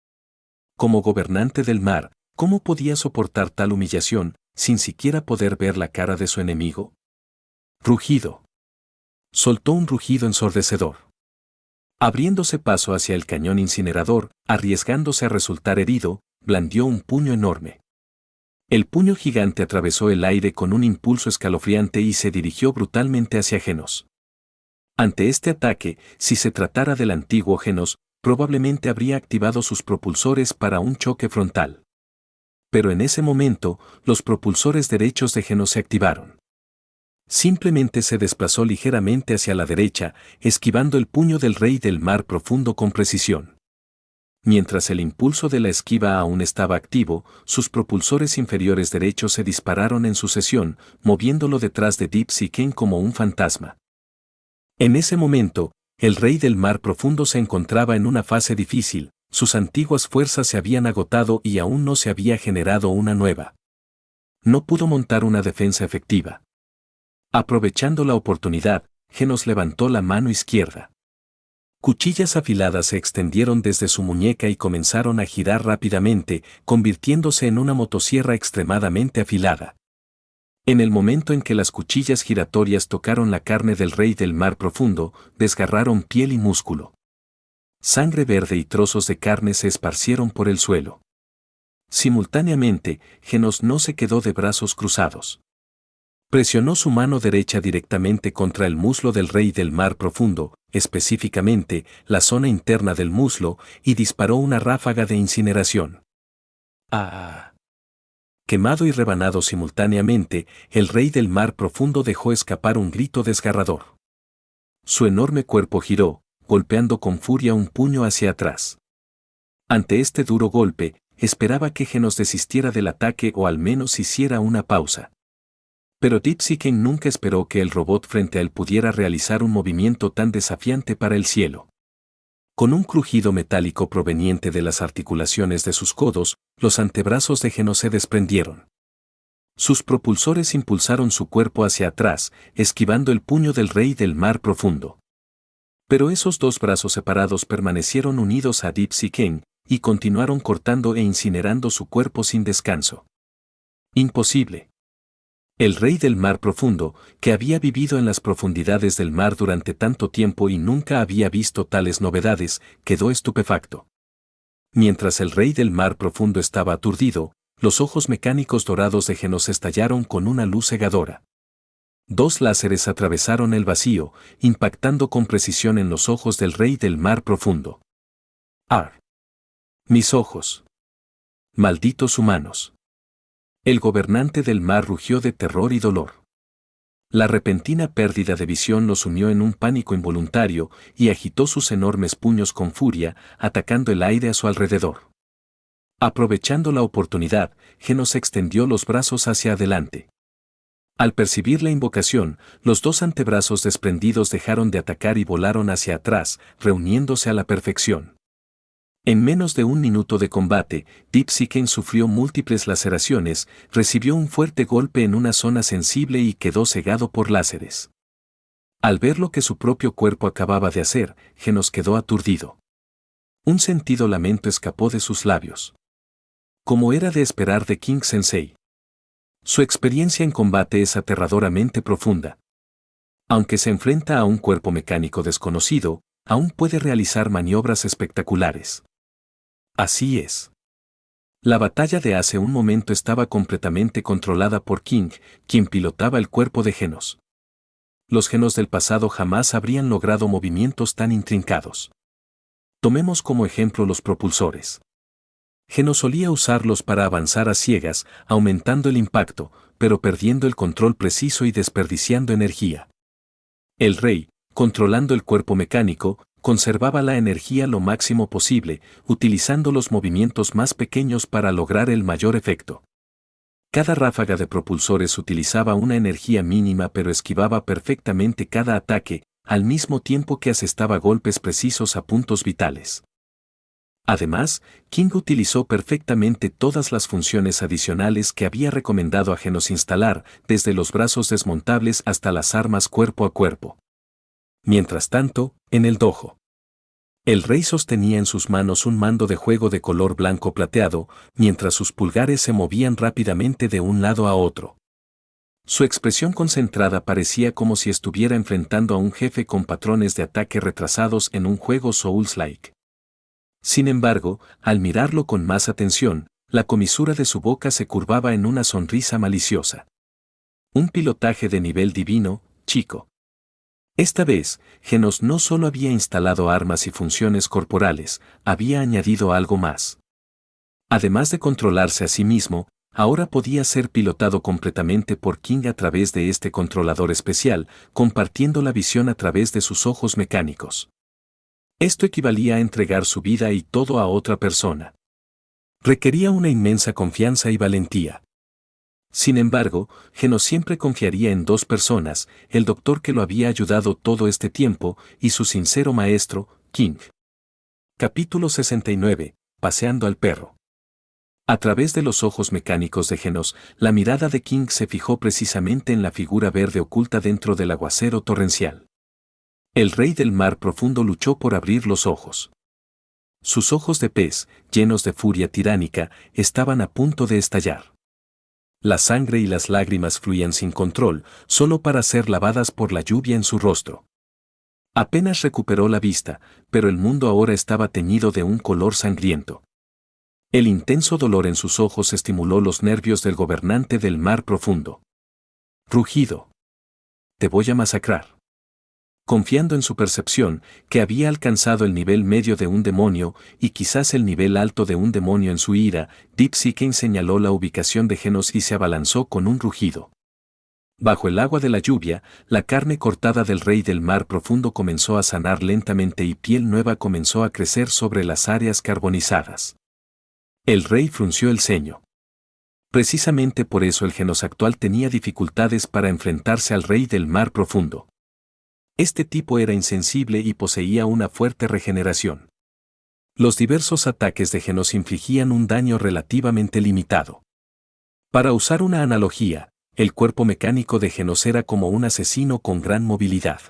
Como gobernante del mar, ¿cómo podía soportar tal humillación, sin siquiera poder ver la cara de su enemigo? Rugido. Soltó un rugido ensordecedor. Abriéndose paso hacia el cañón incinerador, arriesgándose a resultar herido, blandió un puño enorme. El puño gigante atravesó el aire con un impulso escalofriante y se dirigió brutalmente hacia Genos. Ante este ataque, si se tratara del antiguo Genos, probablemente habría activado sus propulsores para un choque frontal. Pero en ese momento, los propulsores derechos de Genos se activaron. Simplemente se desplazó ligeramente hacia la derecha, esquivando el puño del rey del mar profundo con precisión. Mientras el impulso de la esquiva aún estaba activo, sus propulsores inferiores derechos se dispararon en sucesión, moviéndolo detrás de Deep Sea King como un fantasma. En ese momento, el rey del mar profundo se encontraba en una fase difícil, sus antiguas fuerzas se habían agotado y aún no se había generado una nueva. No pudo montar una defensa efectiva. Aprovechando la oportunidad, Genos levantó la mano izquierda. Cuchillas afiladas se extendieron desde su muñeca y comenzaron a girar rápidamente, convirtiéndose en una motosierra extremadamente afilada. En el momento en que las cuchillas giratorias tocaron la carne del rey del mar profundo, desgarraron piel y músculo. Sangre verde y trozos de carne se esparcieron por el suelo. Simultáneamente, Genos no se quedó de brazos cruzados. Presionó su mano derecha directamente contra el muslo del rey del mar profundo, específicamente, la zona interna del muslo, y disparó una ráfaga de incineración. ¡Ah! Quemado y rebanado simultáneamente, el rey del mar profundo dejó escapar un grito desgarrador. Su enorme cuerpo giró, golpeando con furia un puño hacia atrás. Ante este duro golpe, esperaba que Genos desistiera del ataque o al menos hiciera una pausa. Pero Deep Sea King nunca esperó que el robot frente a él pudiera realizar un movimiento tan desafiante para el cielo. Con un crujido metálico proveniente de las articulaciones de sus codos, los antebrazos de Genos se desprendieron. Sus propulsores impulsaron su cuerpo hacia atrás, esquivando el puño del rey del mar profundo. Pero esos dos brazos separados permanecieron unidos a Deep Sea King, y continuaron cortando e incinerando su cuerpo sin descanso. Imposible. El rey del mar profundo, que había vivido en las profundidades del mar durante tanto tiempo y nunca había visto tales novedades, quedó estupefacto. Mientras el rey del mar profundo estaba aturdido, los ojos mecánicos dorados de Genos estallaron con una luz cegadora. Dos láseres atravesaron el vacío, impactando con precisión en los ojos del rey del mar profundo. ¡Ah! Mis ojos. Malditos humanos. El gobernante del mar rugió de terror y dolor. La repentina pérdida de visión los unió en un pánico involuntario y agitó sus enormes puños con furia, atacando el aire a su alrededor. Aprovechando la oportunidad, Genos extendió los brazos hacia adelante. Al percibir la invocación, los dos antebrazos desprendidos dejaron de atacar y volaron hacia atrás, reuniéndose a la perfección. En menos de un minuto de combate, Deep Sea King sufrió múltiples laceraciones, recibió un fuerte golpe en una zona sensible y quedó cegado por láseres. Al ver lo que su propio cuerpo acababa de hacer, Genos quedó aturdido. Un sentido lamento escapó de sus labios. Como era de esperar de King Sensei. Su experiencia en combate es aterradoramente profunda. Aunque se enfrenta a un cuerpo mecánico desconocido, aún puede realizar maniobras espectaculares. Así es. La batalla de hace un momento estaba completamente controlada por King, quien pilotaba el cuerpo de Genos. Los Genos del pasado jamás habrían logrado movimientos tan intrincados. Tomemos como ejemplo los propulsores. Genos solía usarlos para avanzar a ciegas, aumentando el impacto, pero perdiendo el control preciso y desperdiciando energía. El rey, controlando el cuerpo mecánico, conservaba la energía lo máximo posible, utilizando los movimientos más pequeños para lograr el mayor efecto. Cada ráfaga de propulsores utilizaba una energía mínima pero esquivaba perfectamente cada ataque, al mismo tiempo que asestaba golpes precisos a puntos vitales. Además, King utilizó perfectamente todas las funciones adicionales que había recomendado a Genos instalar, desde los brazos desmontables hasta las armas cuerpo a cuerpo. Mientras tanto, en el dojo, el rey sostenía en sus manos un mando de juego de color blanco plateado, mientras sus pulgares se movían rápidamente de un lado a otro. Su expresión concentrada parecía como si estuviera enfrentando a un jefe con patrones de ataque retrasados en un juego Souls-like. Sin embargo, al mirarlo con más atención, la comisura de su boca se curvaba en una sonrisa maliciosa. Un pilotaje de nivel divino, chico. Esta vez, Genos no solo había instalado armas y funciones corporales, había añadido algo más. Además de controlarse a sí mismo, ahora podía ser pilotado completamente por King a través de este controlador especial, compartiendo la visión a través de sus ojos mecánicos. Esto equivalía a entregar su vida y todo a otra persona. Requería una inmensa confianza y valentía. Sin embargo, Genos siempre confiaría en dos personas, el doctor que lo había ayudado todo este tiempo y su sincero maestro, King. Capítulo 69. Paseando al perro. A través de los ojos mecánicos de Genos, la mirada de King se fijó precisamente en la figura verde oculta dentro del aguacero torrencial. El rey del mar profundo luchó por abrir los ojos. Sus ojos de pez, llenos de furia tiránica, estaban a punto de estallar. La sangre y las lágrimas fluían sin control, solo para ser lavadas por la lluvia en su rostro. Apenas recuperó la vista, pero el mundo ahora estaba teñido de un color sangriento. El intenso dolor en sus ojos estimuló los nervios del gobernante del mar profundo. Rugido. Te voy a masacrar. Confiando en su percepción, que había alcanzado el nivel medio de un demonio y quizás el nivel alto de un demonio en su ira, Deep Sea King señaló la ubicación de Genos y se abalanzó con un rugido. Bajo el agua de la lluvia, la carne cortada del rey del mar profundo comenzó a sanar lentamente y piel nueva comenzó a crecer sobre las áreas carbonizadas. El rey frunció el ceño. Precisamente por eso el Genos actual tenía dificultades para enfrentarse al rey del mar profundo. Este tipo era insensible y poseía una fuerte regeneración. Los diversos ataques de Genos infligían un daño relativamente limitado. Para usar una analogía, el cuerpo mecánico de Genos era como un asesino con gran movilidad.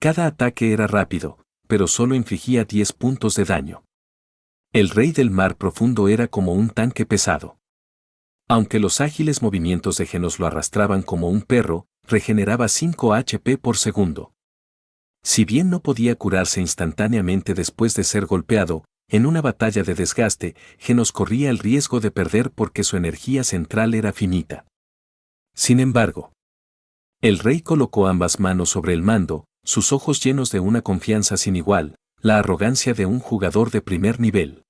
Cada ataque era rápido, pero solo infligía 10 puntos de daño. El rey del mar profundo era como un tanque pesado. Aunque los ágiles movimientos de Genos lo arrastraban como un perro, regeneraba 5 HP por segundo. Si bien no podía curarse instantáneamente después de ser golpeado, en una batalla de desgaste, Genos corría el riesgo de perder porque su energía central era finita. Sin embargo, el rey colocó ambas manos sobre el mando, sus ojos llenos de una confianza sin igual, la arrogancia de un jugador de primer nivel.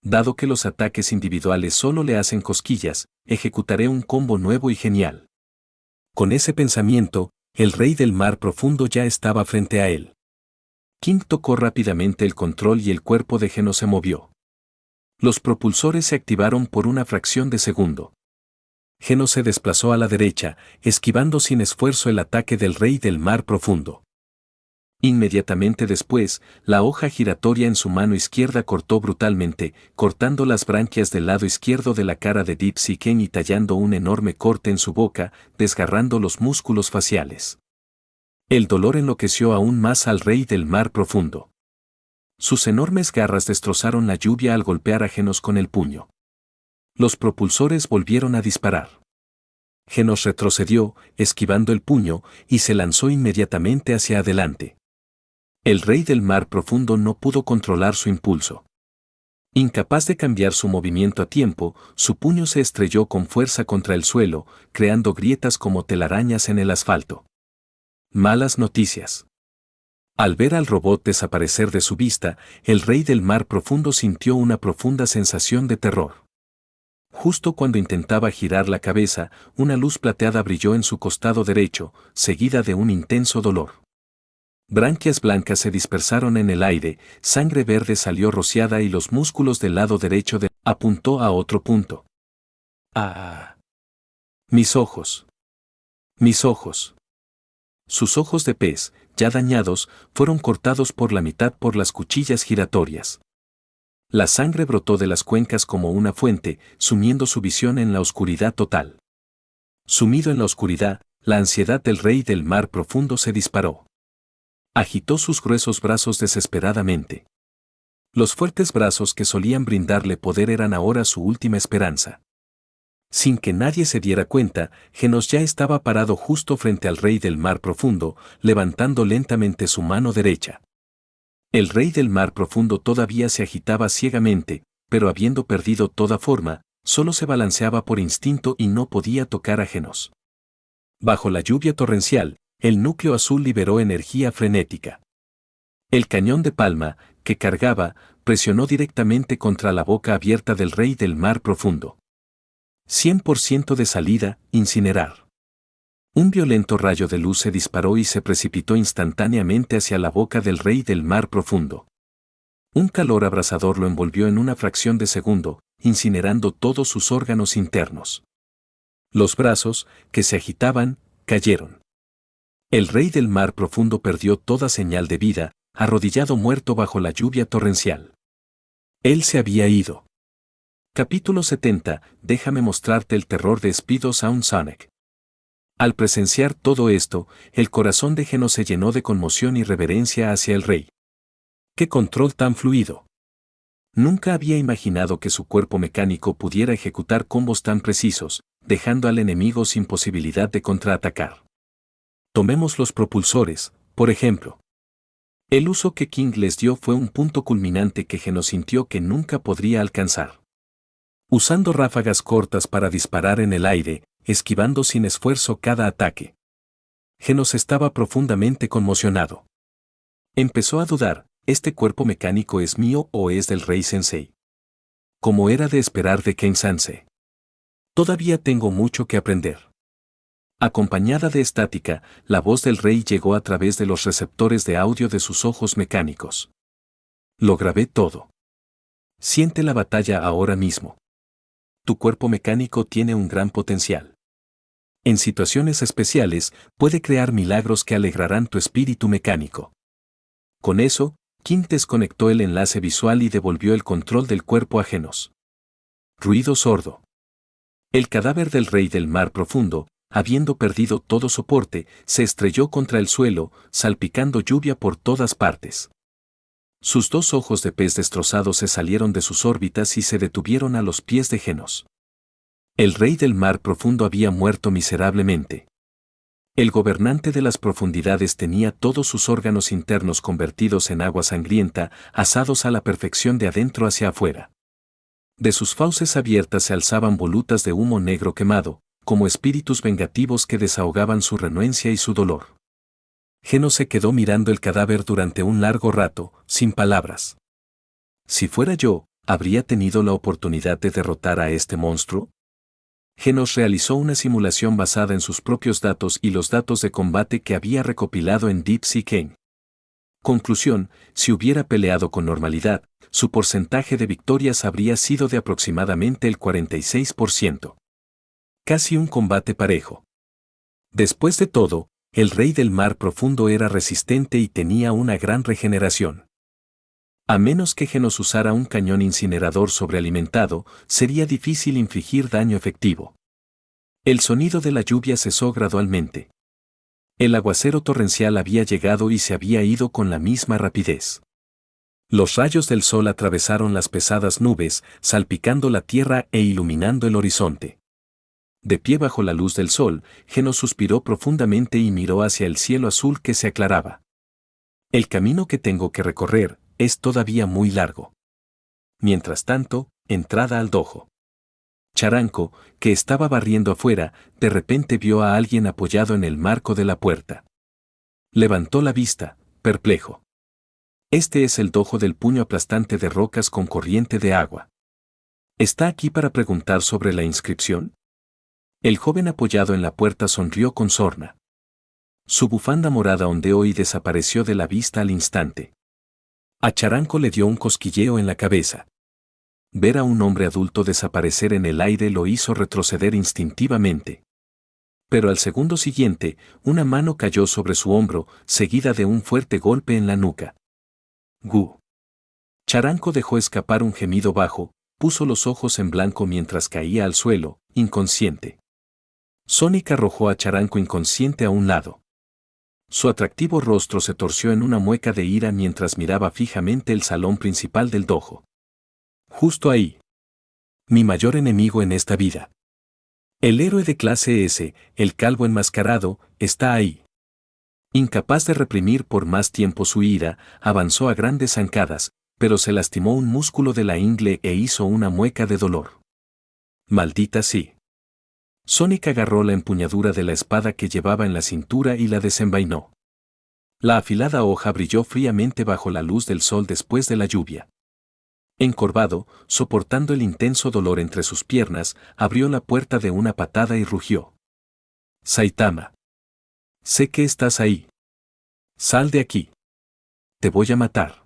Dado que los ataques individuales solo le hacen cosquillas, ejecutaré un combo nuevo y genial. Con ese pensamiento, el rey del mar profundo ya estaba frente a él. King tocó rápidamente el control y el cuerpo de Genos se movió. Los propulsores se activaron por una fracción de segundo. Genos se desplazó a la derecha, esquivando sin esfuerzo el ataque del rey del mar profundo. Inmediatamente después, la hoja giratoria en su mano izquierda cortó brutalmente, cortando las branquias del lado izquierdo de la cara de Deep Sea Ken y tallando un enorme corte en su boca, desgarrando los músculos faciales. El dolor enloqueció aún más al rey del mar profundo. Sus enormes garras destrozaron la lluvia al golpear a Genos con el puño. Los propulsores volvieron a disparar. Genos retrocedió, esquivando el puño, y se lanzó inmediatamente hacia adelante. El rey del mar profundo no pudo controlar su impulso. Incapaz de cambiar su movimiento a tiempo, su puño se estrelló con fuerza contra el suelo, creando grietas como telarañas en el asfalto. Malas noticias. Al ver al robot desaparecer de su vista, el rey del mar profundo sintió una profunda sensación de terror. Justo cuando intentaba girar la cabeza, una luz plateada brilló en su costado derecho, seguida de un intenso dolor. Branquias blancas se dispersaron en el aire, sangre verde salió rociada y los músculos del lado derecho apuntó a otro punto. ¡Ah! Mis ojos. Mis ojos. Sus ojos de pez, ya dañados, fueron cortados por la mitad por las cuchillas giratorias. La sangre brotó de las cuencas como una fuente, sumiendo su visión en la oscuridad total. Sumido en la oscuridad, la ansiedad del rey del mar profundo se disparó. Agitó sus gruesos brazos desesperadamente. Los fuertes brazos que solían brindarle poder eran ahora su última esperanza. Sin que nadie se diera cuenta, Genos ya estaba parado justo frente al rey del mar profundo, levantando lentamente su mano derecha. El rey del mar profundo todavía se agitaba ciegamente, pero habiendo perdido toda forma, solo se balanceaba por instinto y no podía tocar a Genos. Bajo la lluvia torrencial, el núcleo azul liberó energía frenética. El cañón de palma, que cargaba, presionó directamente contra la boca abierta del rey del mar profundo. 100% de salida, incinerar. Un violento rayo de luz se disparó y se precipitó instantáneamente hacia la boca del rey del mar profundo. Un calor abrasador lo envolvió en una fracción de segundo, incinerando todos sus órganos internos. Los brazos, que se agitaban, cayeron. El rey del mar profundo perdió toda señal de vida, arrodillado muerto bajo la lluvia torrencial. Él se había ido. Capítulo 70. Déjame mostrarte el terror de Speedo Sound Sonic. Al presenciar todo esto, el corazón de Genos se llenó de conmoción y reverencia hacia el rey. ¡Qué control tan fluido! Nunca había imaginado que su cuerpo mecánico pudiera ejecutar combos tan precisos, dejando al enemigo sin posibilidad de contraatacar. Tomemos los propulsores, por ejemplo. El uso que King les dio fue un punto culminante que Genos sintió que nunca podría alcanzar. Usando ráfagas cortas para disparar en el aire, esquivando sin esfuerzo cada ataque. Genos estaba profundamente conmocionado. Empezó a dudar, ¿este cuerpo mecánico es mío o es del Rey Sensei? Como era de esperar de Ken Sensei. Todavía tengo mucho que aprender. Acompañada de estática, la voz del rey llegó a través de los receptores de audio de sus ojos mecánicos. Lo grabé todo. Siente la batalla ahora mismo. Tu cuerpo mecánico tiene un gran potencial. En situaciones especiales, puede crear milagros que alegrarán tu espíritu mecánico. Con eso, King desconectó el enlace visual y devolvió el control del cuerpo a Genos. Ruido sordo. El cadáver del rey del mar profundo, habiendo perdido todo soporte, se estrelló contra el suelo, salpicando lluvia por todas partes. Sus 2 ojos de pez destrozados se salieron de sus órbitas y se detuvieron a los pies de Genos. El rey del mar profundo había muerto miserablemente. El gobernante de las profundidades tenía todos sus órganos internos convertidos en agua sangrienta, asados a la perfección de adentro hacia afuera. De sus fauces abiertas se alzaban volutas de humo negro quemado, como espíritus vengativos que desahogaban su renuencia y su dolor. Genos se quedó mirando el cadáver durante un largo rato, sin palabras. Si fuera yo, ¿habría tenido la oportunidad de derrotar a este monstruo? Genos realizó una simulación basada en sus propios datos y los datos de combate que había recopilado en Deep Sea Game. Conclusión: si hubiera peleado con normalidad, su porcentaje de victorias habría sido de aproximadamente el 46%. Casi un combate parejo. Después de todo, el rey del mar profundo era resistente y tenía una gran regeneración. A menos que Genos usara un cañón incinerador sobrealimentado, sería difícil infligir daño efectivo. El sonido de la lluvia cesó gradualmente. El aguacero torrencial había llegado y se había ido con la misma rapidez. Los rayos del sol atravesaron las pesadas nubes, salpicando la tierra e iluminando el horizonte. De pie bajo la luz del sol, Genos suspiró profundamente y miró hacia el cielo azul que se aclaraba. El camino que tengo que recorrer es todavía muy largo. Mientras tanto, entrada al dojo. Charanco, que estaba barriendo afuera, de repente vio a alguien apoyado en el marco de la puerta. Levantó la vista, perplejo. Este es el dojo del puño aplastante de rocas con corriente de agua. ¿Está aquí para preguntar sobre la inscripción? El joven apoyado en la puerta sonrió con sorna. Su bufanda morada ondeó y desapareció de la vista al instante. A Charanco le dio un cosquilleo en la cabeza. Ver a un hombre adulto desaparecer en el aire lo hizo retroceder instintivamente. Pero al segundo siguiente, una mano cayó sobre su hombro, seguida de un fuerte golpe en la nuca. ¡Gu! Charanco dejó escapar un gemido bajo, puso los ojos en blanco mientras caía al suelo, inconsciente. Sonic arrojó a Charanco inconsciente a un lado. Su atractivo rostro se torció en una mueca de ira mientras miraba fijamente el salón principal del dojo. Justo ahí. Mi mayor enemigo en esta vida. El héroe de clase S, el calvo enmascarado, está ahí. Incapaz de reprimir por más tiempo su ira, avanzó a grandes zancadas, pero se lastimó un músculo de la ingle e hizo una mueca de dolor. Maldita sí. Sonic agarró la empuñadura de la espada que llevaba en la cintura y la desenvainó. La afilada hoja brilló fríamente bajo la luz del sol después de la lluvia. Encorvado, soportando el intenso dolor entre sus piernas, abrió la puerta de una patada y rugió. Saitama. Sé que estás ahí. Sal de aquí. Te voy a matar.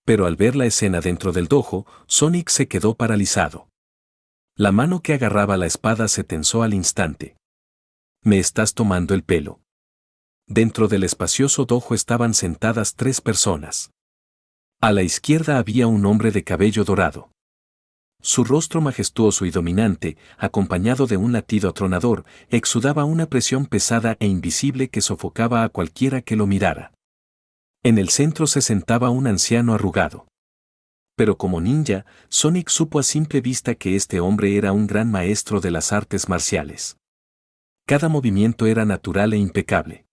Pero al ver la escena dentro del dojo, Sonic se quedó paralizado. La mano que agarraba la espada se tensó al instante. Me estás tomando el pelo. Dentro del espacioso dojo estaban sentadas 3 personas. A la izquierda había un hombre de cabello dorado. Su rostro majestuoso y dominante, acompañado de un latido atronador, exudaba una presión pesada e invisible que sofocaba a cualquiera que lo mirara. En el centro se sentaba un anciano arrugado. Pero como ninja, Sonic supo a simple vista que este hombre era un gran maestro de las artes marciales. Cada movimiento era natural e impecable.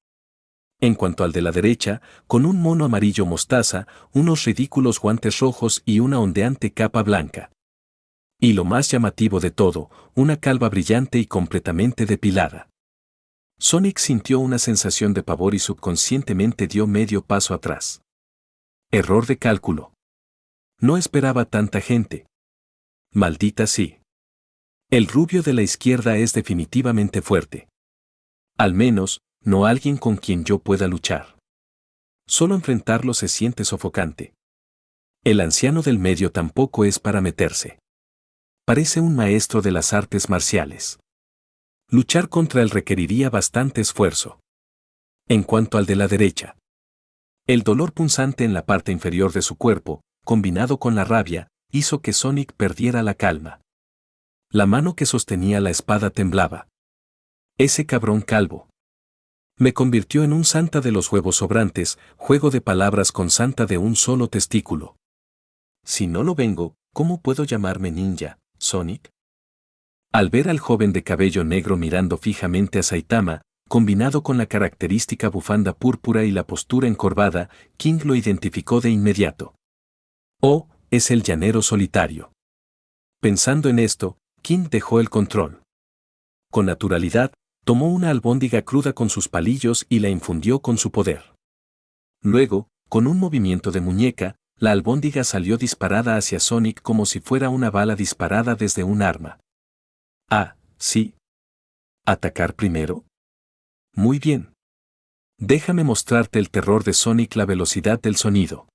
En cuanto al de la derecha, con un mono amarillo mostaza, unos ridículos guantes rojos y una ondeante capa blanca. Y lo más llamativo de todo, una calva brillante y completamente depilada. Sonic sintió una sensación de pavor y subconscientemente dio medio paso atrás. Error de cálculo. No esperaba tanta gente. Maldita sí. El rubio de la izquierda es definitivamente fuerte. Al menos, no alguien con quien yo pueda luchar. Solo enfrentarlo se siente sofocante. El anciano del medio tampoco es para meterse. Parece un maestro de las artes marciales. Luchar contra él requeriría bastante esfuerzo. En cuanto al de la derecha, el dolor punzante en la parte inferior de su cuerpo, combinado con la rabia, hizo que Sonic perdiera la calma. La mano que sostenía la espada temblaba. Ese cabrón calvo. Me convirtió en un santa de los huevos sobrantes, juego de palabras con santa de un solo testículo. Si no lo vengo, ¿cómo puedo llamarme ninja, Sonic? Al ver al joven de cabello negro mirando fijamente a Saitama, combinado con la característica bufanda púrpura y la postura encorvada, King lo identificó de inmediato. Oh, es el llanero solitario. Pensando en esto, King dejó el control. Con naturalidad, tomó una albóndiga cruda con sus palillos y la infundió con su poder. Luego, con un movimiento de muñeca, la albóndiga salió disparada hacia Sonic como si fuera una bala disparada desde un arma. Ah, sí. ¿Atacar primero? Muy bien. Déjame mostrarte el terror de Sonic, la velocidad del sonido.